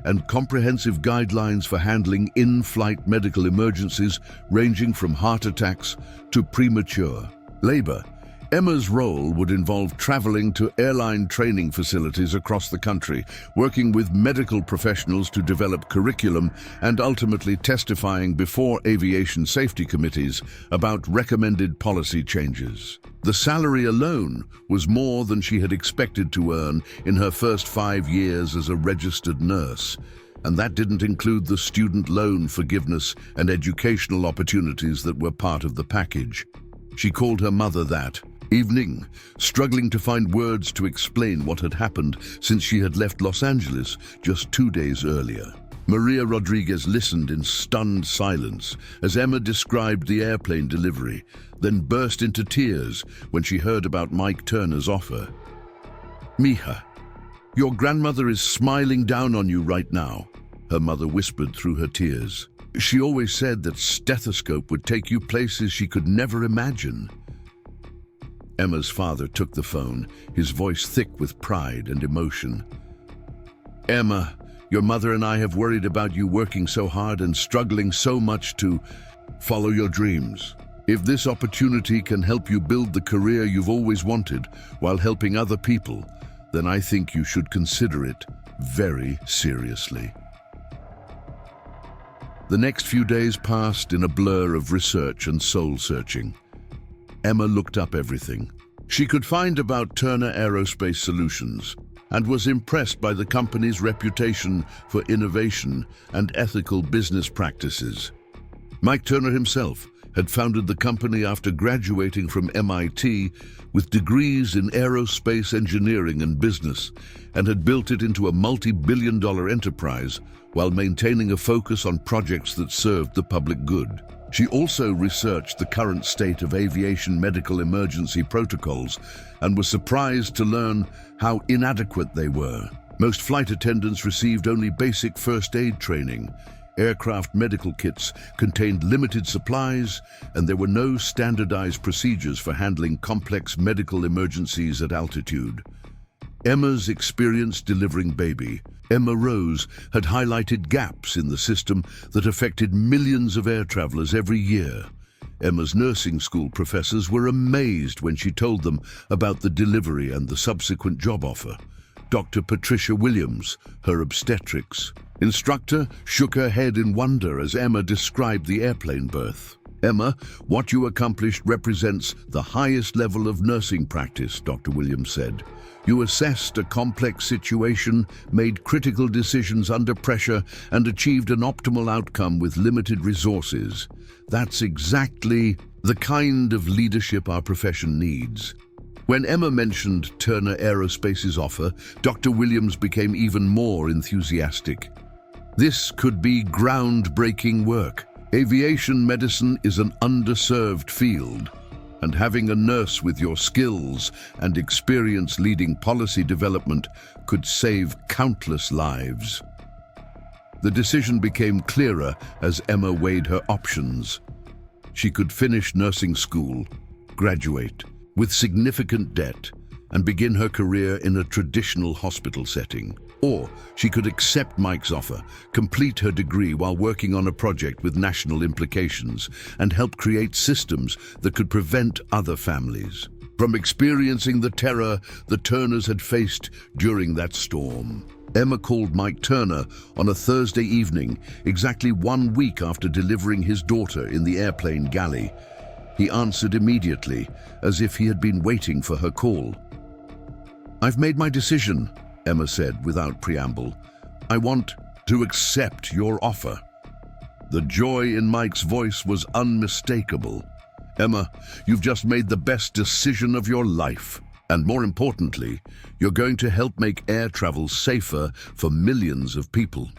[SPEAKER 1] and comprehensive guidelines for handling in-flight medical emergencies ranging from heart attacks to premature labor. Emma's role would involve traveling to airline training facilities across the country, working with medical professionals to develop curriculum, and ultimately testifying before aviation safety committees about recommended policy changes. The salary alone was more than she had expected to earn in her first 5 years as a registered nurse, and that didn't include the student loan forgiveness and educational opportunities that were part of the package. She called her mother that evening, struggling to find words to explain what had happened since she had left Los Angeles just 2 days earlier. Maria Rodriguez listened in stunned silence as Emma described the airplane delivery, then burst into tears when she heard about Mike Turner's offer. "Mija, your grandmother is smiling down on you right now," her mother whispered through her tears. "She always said that stethoscope would take you places she could never imagine." Emma's father took the phone, his voice thick with pride and emotion. "Emma, your mother and I have worried about you working so hard and struggling so much to follow your dreams. If this opportunity can help you build the career you've always wanted while helping other people, then I think you should consider it very seriously." The next few days passed in a blur of research and soul-searching. Emma looked up everything she could find about Turner Aerospace Solutions, and was impressed by the company's reputation for innovation and ethical business practices. Mike Turner himself had founded the company after graduating from MIT with degrees in aerospace engineering and business, and had built it into a multi-billion-dollar enterprise while maintaining a focus on projects that served the public good. She also researched the current state of aviation medical emergency protocols and was surprised to learn how inadequate they were. Most flight attendants received only basic first aid training. Aircraft medical kits contained limited supplies, and there were no standardized procedures for handling complex medical emergencies at altitude. Emma's experience delivering baby, Emma Rose, had highlighted gaps in the system that affected millions of air travelers every year. Emma's nursing school professors were amazed when she told them about the delivery and the subsequent job offer. Dr. Patricia Williams, her obstetrics instructor, shook her head in wonder as Emma described the airplane birth. "Emma, what you accomplished represents the highest level of nursing practice," Dr. Williams said. "You assessed a complex situation, made critical decisions under pressure, and achieved an optimal outcome with limited resources. That's exactly the kind of leadership our profession needs." When Emma mentioned Turner Aerospace's offer, Dr. Williams became even more enthusiastic. This could be groundbreaking work. Aviation medicine is an underserved field, and having a nurse with your skills and experience leading policy development could save countless lives. The decision became clearer as Emma weighed her options. She could finish nursing school, graduate with significant debt, and begin her career in a traditional hospital setting. Or she could accept Mike's offer, complete her degree while working on a project with national implications, and help create systems that could prevent other families from experiencing the terror the Turners had faced during that storm. Emma called Mike Turner on a Thursday evening, exactly 1 week after delivering his daughter in the airplane galley. He answered immediately, as if he had been waiting for her call. "I've made my decision," Emma said without preamble. "I want to accept your offer." The joy in Mike's voice was unmistakable. "Emma, you've just made the best decision of your life. And more importantly, you're going to help make air travel safer for millions of people."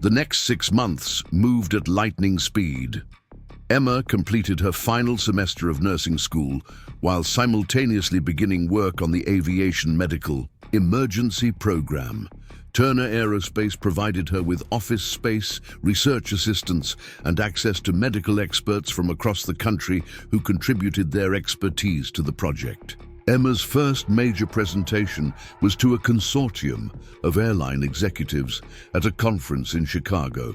[SPEAKER 1] The next 6 months moved at lightning speed. Emma completed her final semester of nursing school while simultaneously beginning work on the aviation medical emergency program. Turner Aerospace provided her with office space, research assistants, and access to medical experts from across the country who contributed their expertise to the project. Emma's first major presentation was to a consortium of airline executives at a conference in Chicago.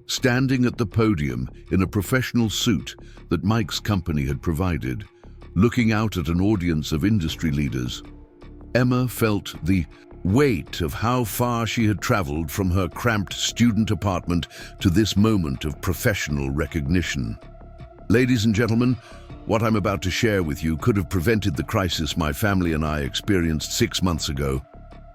[SPEAKER 1] Standing at the podium in a professional suit that Mike's company had provided, looking out at an audience of industry leaders, Emma felt the weight of how far she had traveled from her cramped student apartment to this moment of professional recognition. "Ladies and gentlemen, what I'm about to share with you could have prevented the crisis my family and I experienced 6 months ago."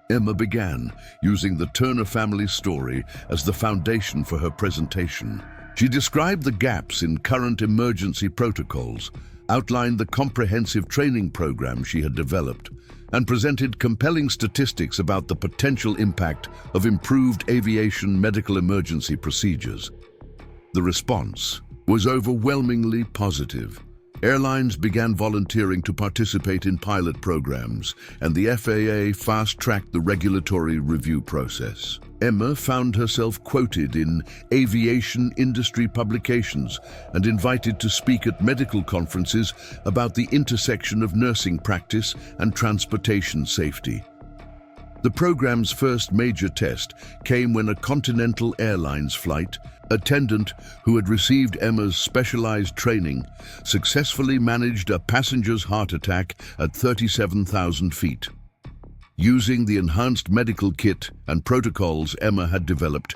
[SPEAKER 1] Emma began, using the Turner family's story as the foundation for her presentation. She described the gaps in current emergency protocols, outlined the comprehensive training program she had developed, and presented compelling statistics about the potential impact of improved aviation medical emergency procedures. The response was overwhelmingly positive. Airlines began volunteering to participate in pilot programs, and the FAA fast-tracked the regulatory review process. Emma found herself quoted in aviation industry publications and invited to speak at medical conferences about the intersection of nursing practice and transportation safety. The program's first major test came when a Continental Airlines flight attendant who had received Emma's specialized training successfully managed a passenger's heart attack at 37,000 feet. Using the enhanced medical kit and protocols Emma had developed,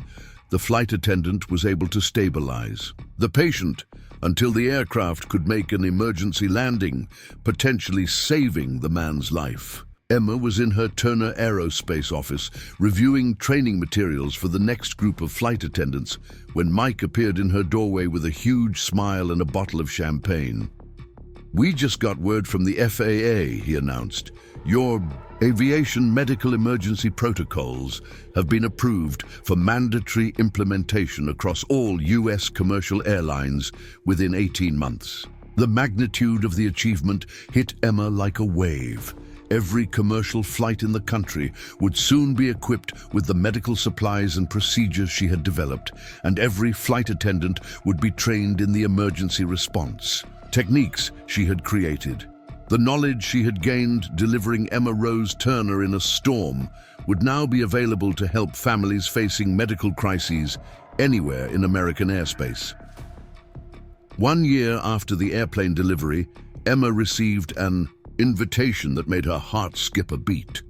[SPEAKER 1] the flight attendant was able to stabilize the patient until the aircraft could make an emergency landing, potentially saving the man's life. Emma was in her Turner Aerospace office reviewing training materials for the next group of flight attendants when Mike appeared in her doorway with a huge smile and a bottle of champagne. "We just got word from the FAA," he announced. "Your aviation medical emergency protocols have been approved for mandatory implementation across all U.S. commercial airlines within 18 months." The magnitude of the achievement hit Emma like a wave. Every commercial flight in the country would soon be equipped with the medical supplies and procedures she had developed, and every flight attendant would be trained in the emergency response techniques she had created. The knowledge she had gained delivering Emma Rose Turner in a storm would now be available to help families facing medical crises anywhere in American airspace. 1 year after the airplane delivery, Emma received an invitation that made her heart skip a beat.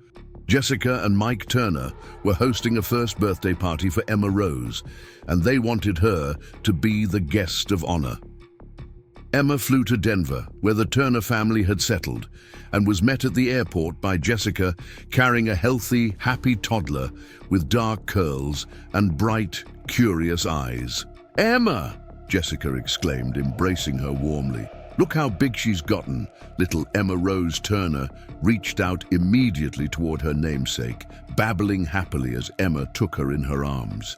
[SPEAKER 1] Jessica and Mike Turner were hosting a first birthday party for Emma Rose, and they wanted her to be the guest of honor. Emma flew to Denver, where the Turner family had settled, and was met at the airport by Jessica carrying a healthy, happy toddler with dark curls and bright, curious eyes. "Emma!" Jessica exclaimed, embracing her warmly. "Look how big she's gotten." Little Emma Rose Turner reached out immediately toward her namesake, babbling happily as Emma took her in her arms.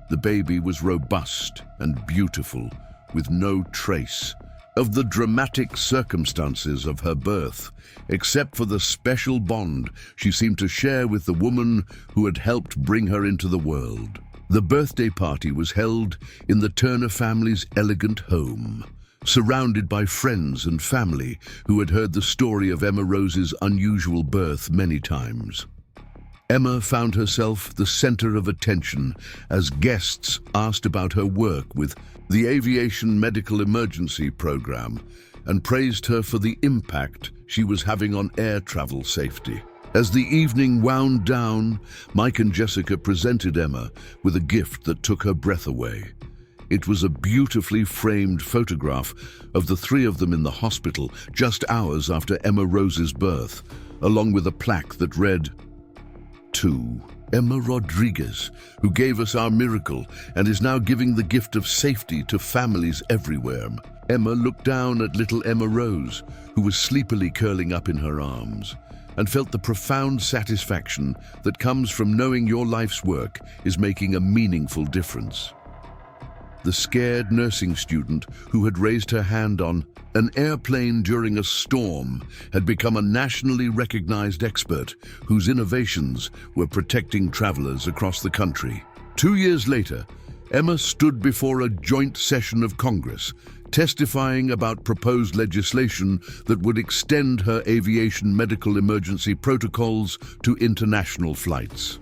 [SPEAKER 1] The baby was robust and beautiful, with no trace of the dramatic circumstances of her birth, except for the special bond she seemed to share with the woman who had helped bring her into the world. The birthday party was held in the Turner family's elegant home, surrounded by friends and family who had heard the story of Emma Rose's unusual birth many times. Emma found herself the center of attention as guests asked about her work with the Aviation Medical Emergency Program and praised her for the impact she was having on air travel safety. As the evening wound down, Mike and Jessica presented Emma with a gift that took her breath away. It was a beautifully framed photograph of the three of them in the hospital just hours after Emma Rose's birth, along with a plaque that read, "To Emma Rodriguez, who gave us our miracle and is now giving the gift of safety to families everywhere." Emma looked down at little Emma Rose, who was sleepily curling up in her arms, and felt the profound satisfaction that comes from knowing your life's work is making a meaningful difference. The scared nursing student who had raised her hand on an airplane during a storm had become a nationally recognized expert whose innovations were protecting travelers across the country. 2 years later, Emma stood before a joint session of Congress, testifying about proposed legislation that would extend her aviation medical emergency protocols to international flights.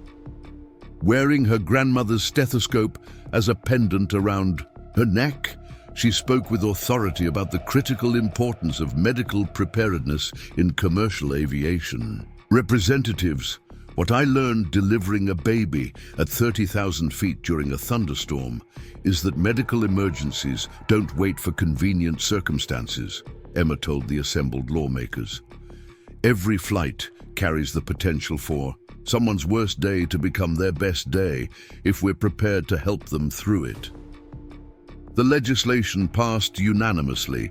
[SPEAKER 1] Wearing her grandmother's stethoscope as a pendant around her neck, she spoke with authority about the critical importance of medical preparedness in commercial aviation. "Representatives, what I learned delivering a baby at 30,000 feet during a thunderstorm is that medical emergencies don't wait for convenient circumstances," Emma told the assembled lawmakers. "Every flight carries the potential for someone's worst day to become their best day if we're prepared to help them through it." The legislation passed unanimously,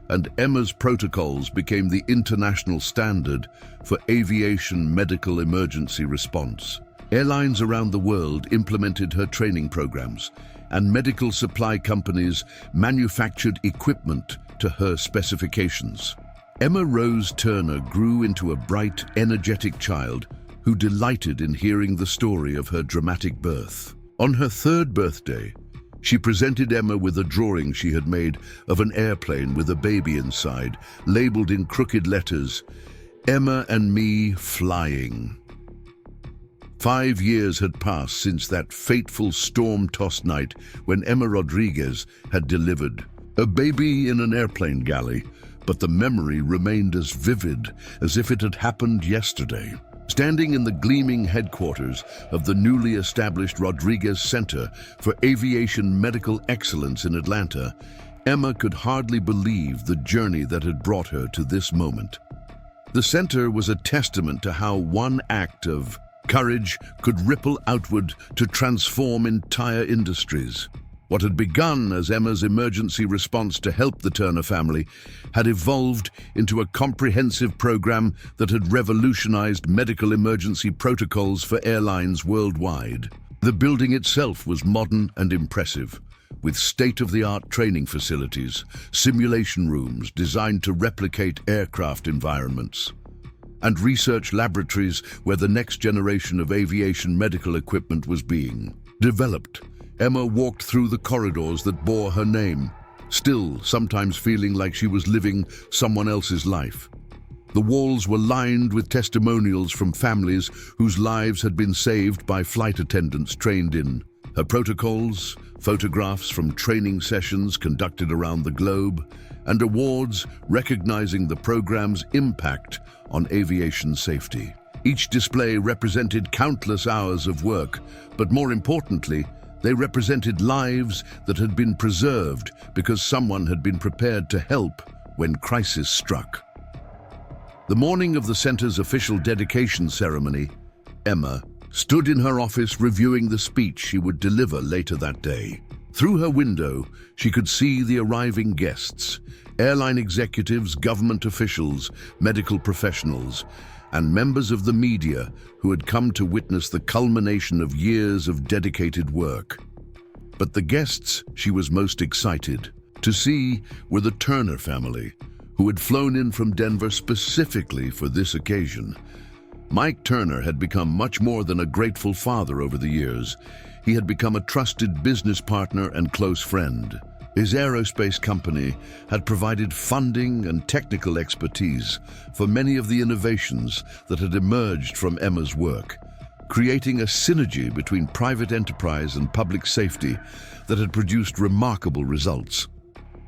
[SPEAKER 1] and Emma's protocols became the international standard for aviation medical emergency response. Airlines around the world implemented her training programs, and medical supply companies manufactured equipment to her specifications. Emma Rose Turner grew into a bright, energetic child who delighted in hearing the story of her dramatic birth. On her 3rd birthday, she presented Emma with a drawing she had made of an airplane with a baby inside, labeled in crooked letters, "Emma and me flying." 5 years had passed since that fateful storm-tossed night when Emma Rodriguez had delivered a baby in an airplane galley, but the memory remained as vivid as if it had happened yesterday. Standing in the gleaming headquarters of the newly established Rodriguez Center for Aviation Medical Excellence in Atlanta, Emma could hardly believe the journey that had brought her to this moment. The center was a testament to how one act of courage could ripple outward to transform entire industries. What had begun as Emma's emergency response to help the Turner family had evolved into a comprehensive program that had revolutionized medical emergency protocols for airlines worldwide. The building itself was modern and impressive, with state-of-the-art training facilities, simulation rooms designed to replicate aircraft environments, and research laboratories where the next generation of aviation medical equipment was being developed. Emma walked through the corridors that bore her name, still sometimes feeling like she was living someone else's life. The walls were lined with testimonials from families whose lives had been saved by flight attendants trained in her protocols, photographs from training sessions conducted around the globe, and awards recognizing the program's impact on aviation safety. Each display represented countless hours of work, but more importantly, they represented lives that had been preserved because someone had been prepared to help when crisis struck. The morning of the center's official dedication ceremony, Emma stood in her office reviewing the speech she would deliver later that day. Through her window, she could see the arriving guests, airline executives, government officials, medical professionals, and members of the media who had come to witness the culmination of years of dedicated work. But the guests she was most excited to see were the Turner family, who had flown in from Denver specifically for this occasion. Mike Turner had become much more than a grateful father over the years. He had become a trusted business partner and close friend. His aerospace company had provided funding and technical expertise for many of the innovations that had emerged from Emma's work, creating a synergy between private enterprise and public safety that had produced remarkable results.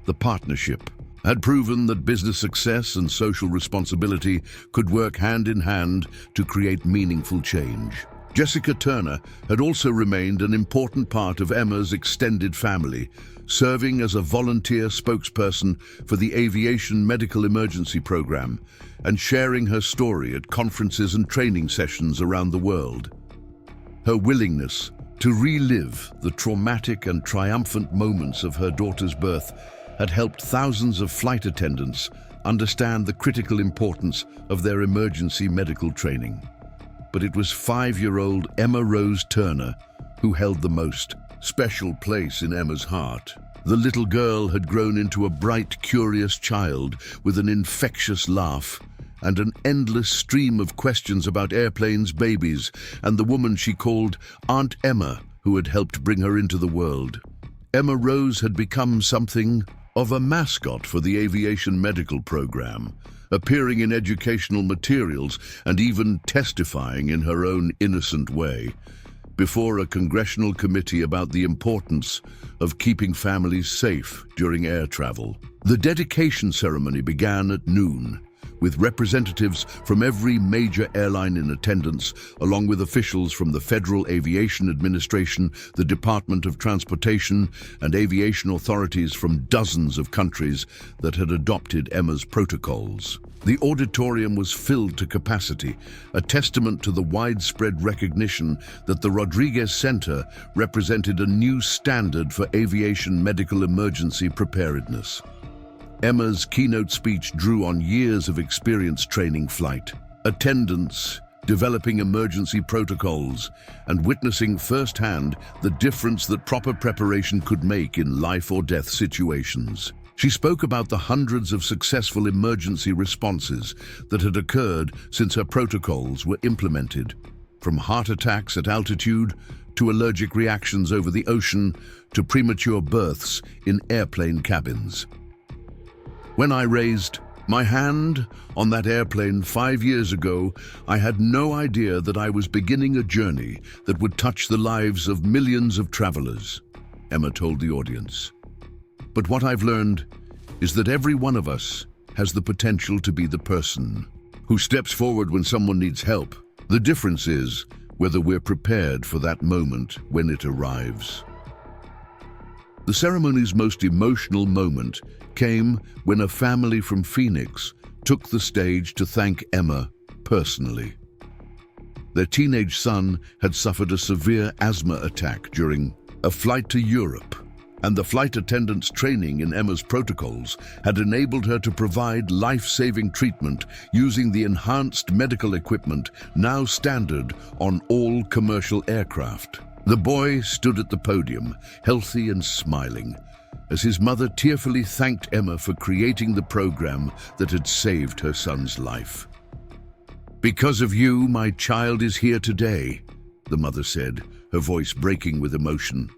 [SPEAKER 1] The partnership had proven that business success and social responsibility could work hand in hand to create meaningful change. Jessica Turner had also remained an important part of Emma's extended family, serving as a volunteer spokesperson for the Aviation Medical Emergency Program and sharing her story at conferences and training sessions around the world. Her willingness to relive the traumatic and triumphant moments of her daughter's birth had helped thousands of flight attendants understand the critical importance of their emergency medical training. But it was 5-year-old Emma Rose Turner who held the most special place in Emma's heart. The little girl had grown into a bright, curious child with an infectious laugh and an endless stream of questions about airplanes, babies, and the woman she called Aunt Emma, who had helped bring her into the world. Emma Rose had become something of a mascot for the aviation medical program, appearing in educational materials and even testifying in her own innocent way before a congressional committee about the importance of keeping families safe during air travel. The dedication ceremony began at noon, with representatives from every major airline in attendance, along with officials from the Federal Aviation Administration, the Department of Transportation, and aviation authorities from dozens of countries that had adopted Emma's protocols. The auditorium was filled to capacity, a testament to the widespread recognition that the Rodriguez Center represented a new standard for aviation medical emergency preparedness. Emma's keynote speech drew on years of experience training flight attendants, developing emergency protocols, and witnessing firsthand the difference that proper preparation could make in life or death situations. She spoke about the hundreds of successful emergency responses that had occurred since her protocols were implemented, from heart attacks at altitude to allergic reactions over the ocean to premature births in airplane cabins. When I raised my hand on that airplane 5 years ago, I had no idea that I was beginning a journey that would touch the lives of millions of travelers, Emma told the audience. But what I've learned is that every one of us has the potential to be the person who steps forward when someone needs help. The difference is whether we're prepared for that moment when it arrives. The ceremony's most emotional moment came when a family from Phoenix took the stage to thank Emma personally. Their teenage son had suffered a severe asthma attack during a flight to Europe, and the flight attendant's training in Emma's protocols had enabled her to provide life-saving treatment using the enhanced medical equipment now standard on all commercial aircraft. The boy stood at the podium, healthy and smiling, as his mother tearfully thanked Emma for creating the program that had saved her son's life. "Because of you, my child is here today," the mother said, her voice breaking with emotion.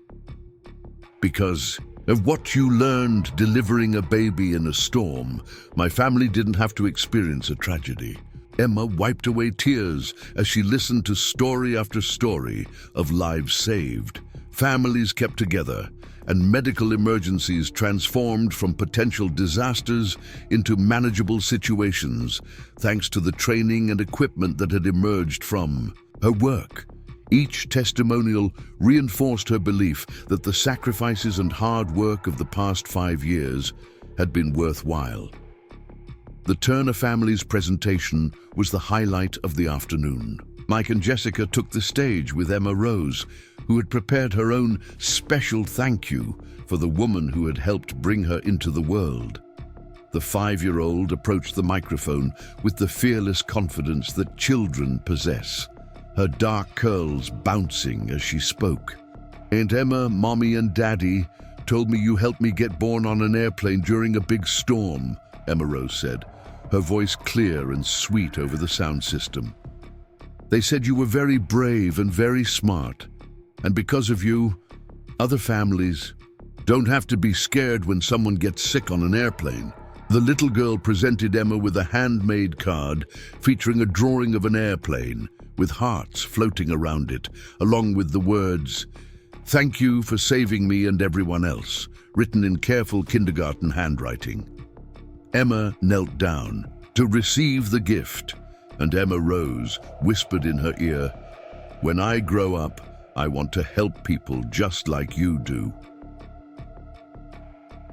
[SPEAKER 1] "Because of what you learned delivering a baby in a storm, my family didn't have to experience a tragedy." Emma wiped away tears as she listened to story after story of lives saved, families kept together, and medical emergencies transformed from potential disasters into manageable situations, thanks to the training and equipment that had emerged from her work. Each testimonial reinforced her belief that the sacrifices and hard work of the past 5 years had been worthwhile. The Turner family's presentation was the highlight of the afternoon. Mike and Jessica took the stage with Emma Rose, who had prepared her own special thank you for the woman who had helped bring her into the world. The 5-year-old approached the microphone with the fearless confidence that children possess, her dark curls bouncing as she spoke. "Aunt Emma, Mommy and Daddy told me you helped me get born on an airplane during a big storm," Emma Rose said, her voice clear and sweet over the sound system. "They said you were very brave and very smart, and because of you, other families don't have to be scared when someone gets sick on an airplane." The little girl presented Emma with a handmade card featuring a drawing of an airplane with hearts floating around it, along with the words, "Thank you for saving me and everyone else," written in careful kindergarten handwriting. Emma knelt down to receive the gift, and Emma Rose whispered in her ear, "When I grow up, I want to help people just like you do."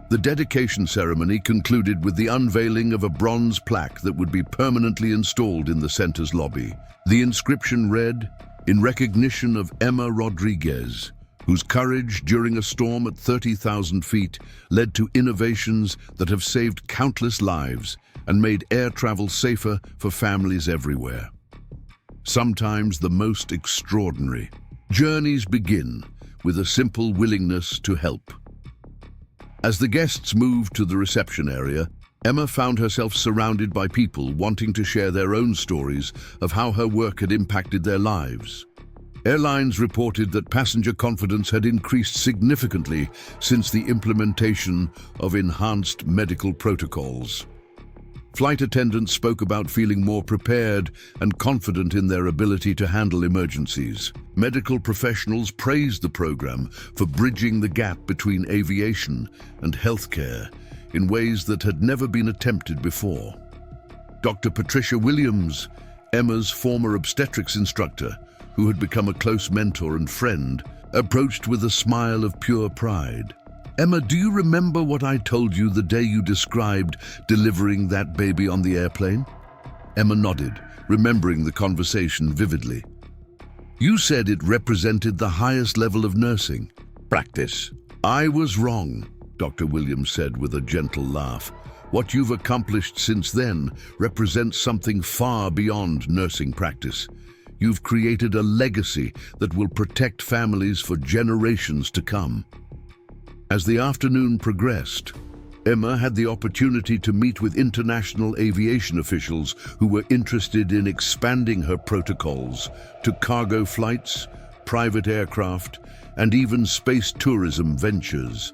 [SPEAKER 1] The dedication ceremony concluded with the unveiling of a bronze plaque that would be permanently installed in the center's lobby. The inscription read, "In recognition of Emma Rodriguez, whose courage during a storm at 30,000 feet led to innovations that have saved countless lives and made air travel safer for families everywhere." Sometimes the most extraordinary journeys begin with a simple willingness to help. As the guests moved to the reception area, Emma found herself surrounded by people wanting to share their own stories of how her work had impacted their lives. Airlines reported that passenger confidence had increased significantly since the implementation of enhanced medical protocols. Flight attendants spoke about feeling more prepared and confident in their ability to handle emergencies. Medical professionals praised the program for bridging the gap between aviation and healthcare in ways that had never been attempted before. Dr. Patricia Williams, Emma's former obstetrics instructor, who had become a close mentor and friend, approached with a smile of pure pride. "Emma, do you remember what I told you the day you described delivering that baby on the airplane?" Emma nodded, remembering the conversation vividly. "You said it represented the highest level of nursing practice." "I was wrong," Dr. Williams said with a gentle laugh. "What you've accomplished since then represents something far beyond nursing practice. You've created a legacy that will protect families for generations to come." As the afternoon progressed, Emma had the opportunity to meet with international aviation officials who were interested in expanding her protocols to cargo flights, private aircraft, and even space tourism ventures.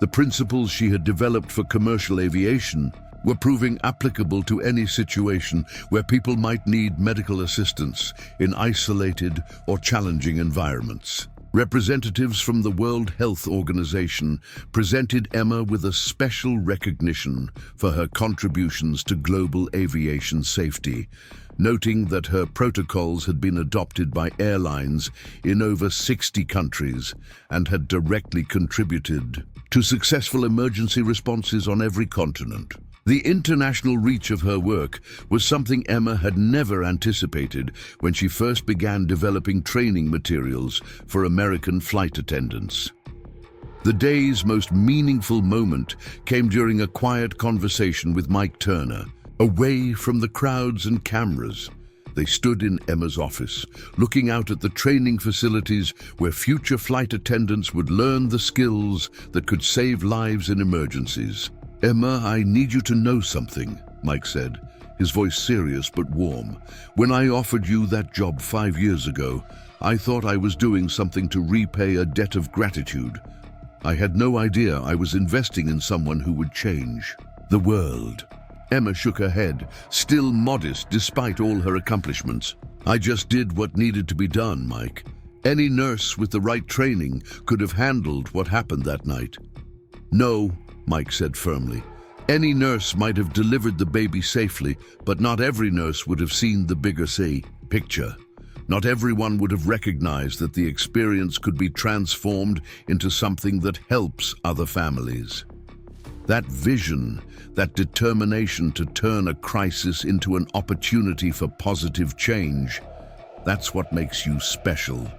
[SPEAKER 1] The principles she had developed for commercial aviation were proving applicable to any situation where people might need medical assistance in isolated or challenging environments. Representatives from the World Health Organization presented Emma with a special recognition for her contributions to global aviation safety, noting that her protocols had been adopted by airlines in over 60 countries and had directly contributed to successful emergency responses on every continent. The international reach of her work was something Emma had never anticipated when she first began developing training materials for American flight attendants. The day's most meaningful moment came during a quiet conversation with Mike Turner, away from the crowds and cameras. They stood in Emma's office, looking out at the training facilities where future flight attendants would learn the skills that could save lives in emergencies. "Emma, I need you to know something," Mike said, his voice serious but warm. "When I offered you that job 5 years ago, I thought I was doing something to repay a debt of gratitude. I had no idea I was investing in someone who would change the world." Emma shook her head, still modest despite all her accomplishments. "I just did what needed to be done, Mike. Any nurse with the right training could have handled what happened that night." "No," Mike said firmly. "Any nurse might have delivered the baby safely, but not every nurse would have seen the bigger picture. Not everyone would have recognized that the experience could be transformed into something that helps other families. That vision, that determination to turn a crisis into an opportunity for positive change, that's what makes you special."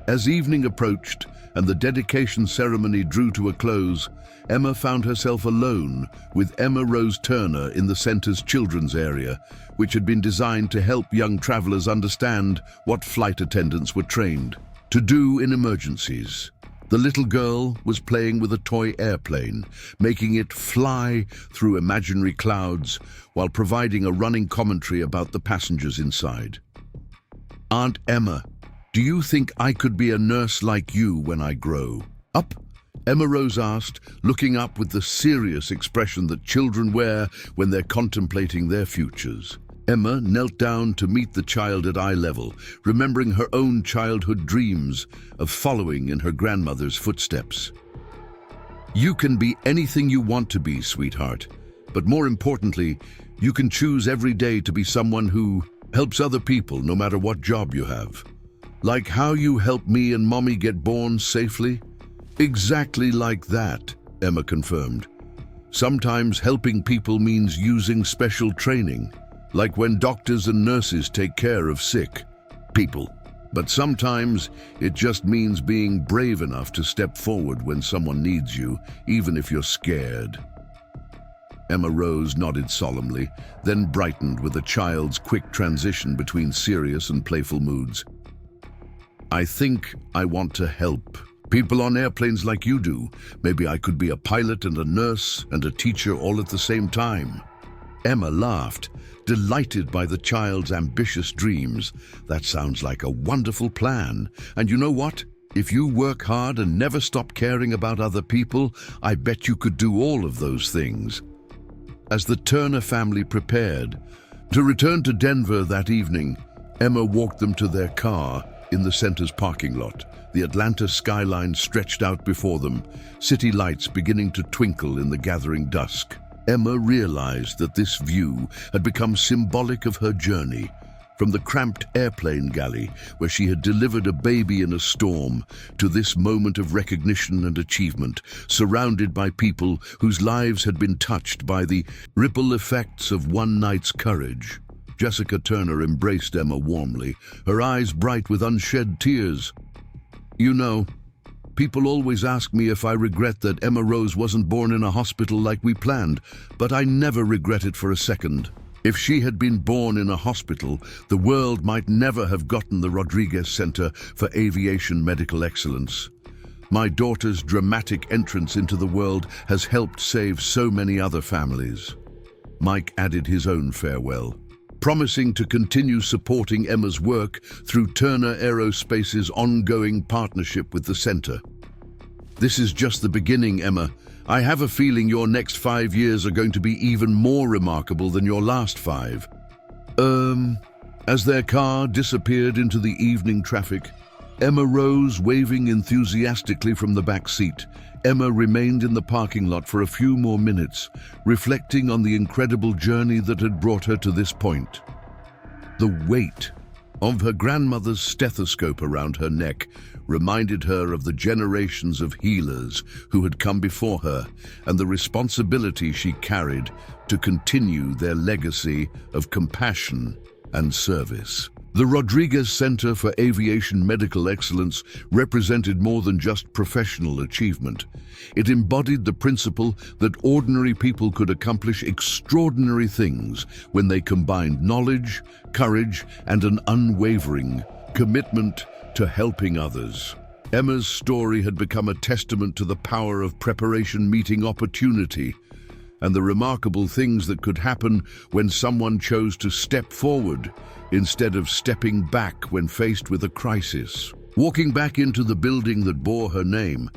[SPEAKER 1] As evening approached and the dedication ceremony drew to a close, Emma found herself alone with Emma Rose Turner in the center's children's area, which had been designed to help young travelers understand what flight attendants were trained to do in emergencies. The little girl was playing with a toy airplane, making it fly through imaginary clouds while providing a running commentary about the passengers inside. "Aunt Emma, do you think I could be a nurse like you when I grow up?" Emma Rose asked, looking up with the serious expression that children wear when they're contemplating their futures. Emma knelt down to meet the child at eye level, remembering her own childhood dreams of following in her grandmother's footsteps. "You can be anything you want to be, sweetheart. But more importantly, you can choose every day to be someone who helps other people no matter what job you have. Like how you helped me and Mommy get born safely?" "Exactly like that," Emma confirmed. "Sometimes helping people means using special training, like when doctors and nurses take care of sick people. But sometimes it just means being brave enough to step forward when someone needs you, even if you're scared." Emma Rose nodded solemnly, then brightened with a child's quick transition between serious and playful moods. "I think I want to help people on airplanes like you do. Maybe I could be a pilot and a nurse and a teacher all at the same time." Emma laughed, delighted by the child's ambitious dreams. "That sounds like a wonderful plan. And you know what? If you work hard and never stop caring about other people, I bet you could do all of those things." As the Turner family prepared to return to Denver that evening, Emma walked them to their car in the center's parking lot. The Atlanta skyline stretched out before them, city lights beginning to twinkle in the gathering dusk. Emma realized that this view had become symbolic of her journey, from the cramped airplane galley where she had delivered a baby in a storm, to this moment of recognition and achievement, surrounded by people whose lives had been touched by the ripple effects of one night's courage. Jessica Turner embraced Emma warmly, her eyes bright with unshed tears. "You know, people always ask me if I regret that Emma Rose wasn't born in a hospital like we planned, but I never regret it for a second. If she had been born in a hospital, the world might never have gotten the Rodriguez Center for Aviation Medical Excellence. My daughter's dramatic entrance into the world has helped save so many other families." Mike added his own farewell, promising to continue supporting Emma's work through Turner Aerospace's ongoing partnership with the center. "This is just the beginning, Emma. I have a feeling your next 5 years are going to be even more remarkable than your last 5. As their car disappeared into the evening traffic, Emma Rose waving enthusiastically from the back seat, Emma remained in the parking lot for a few more minutes, reflecting on the incredible journey that had brought her to this point. The weight of her grandmother's stethoscope around her neck reminded her of the generations of healers who had come before her and the responsibility she carried to continue their legacy of compassion and service. The Rodriguez Center for Aviation Medical Excellence represented more than just professional achievement. It embodied the principle that ordinary people could accomplish extraordinary things when they combined knowledge, courage, and an unwavering commitment to helping others. Emma's story had become a testament to the power of preparation meeting opportunity and the remarkable things that could happen when someone chose to step forward instead of stepping back when faced with a crisis. Walking back into the building that bore her name,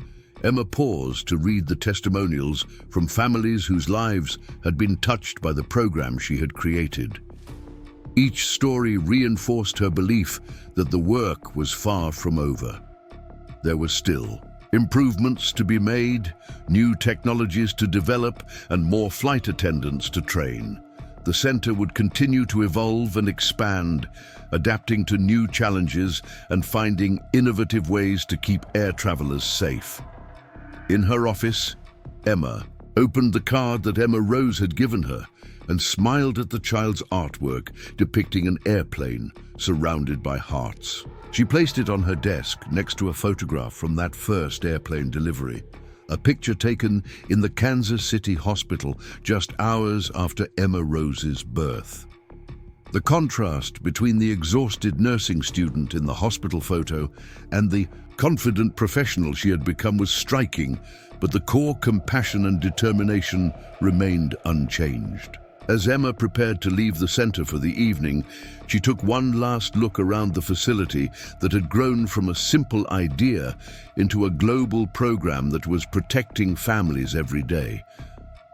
[SPEAKER 1] Emma paused to read the testimonials from families whose lives had been touched by the program she had created. Each story reinforced her belief that the work was far from over. There were still improvements to be made, new technologies to develop, and more flight attendants to train. The center would continue to evolve and expand, adapting to new challenges and finding innovative ways to keep air travelers safe. In her office, Emma opened the card that Emma Rose had given her and smiled at the child's artwork depicting an airplane surrounded by hearts. She placed it on her desk next to a photograph from that first airplane delivery, a picture taken in the Kansas City hospital just hours after Emma Rose's birth. The contrast between the exhausted nursing student in the hospital photo and the confident professional she had become was striking, but the core compassion and determination remained unchanged. As Emma prepared to leave the center for the evening, she took one last look around the facility that had grown from a simple idea into a global program that was protecting families every day.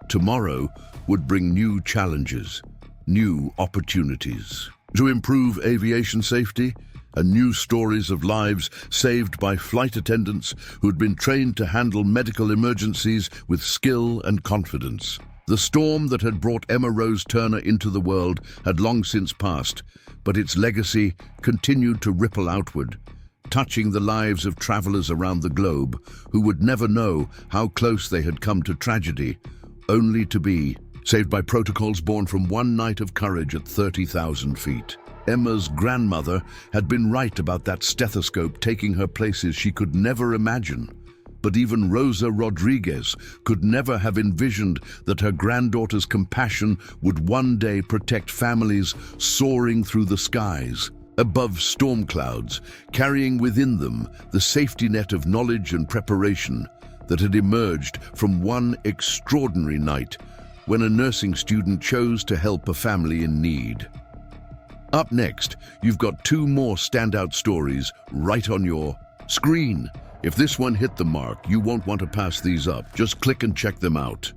[SPEAKER 1] Tomorrow would bring new challenges, new opportunities to improve aviation safety, and new stories of lives saved by flight attendants who had been trained to handle medical emergencies with skill and confidence. The storm that had brought Emma Rose Turner into the world had long since passed, but its legacy continued to ripple outward, touching the lives of travelers around the globe who would never know how close they had come to tragedy, only to be saved by protocols born from one night of courage at 30,000 feet. Emma's grandmother had been right about that stethoscope taking her places she could never imagine. But even Rosa Rodriguez could never have envisioned that her granddaughter's compassion would one day protect families soaring through the skies, above storm clouds, carrying within them the safety net of knowledge and preparation that had emerged from one extraordinary night when a nursing student chose to help a family in need. Up next, you've got two more standout stories right on your screen. If this one hit the mark, you won't want to pass these up. Just click and check them out.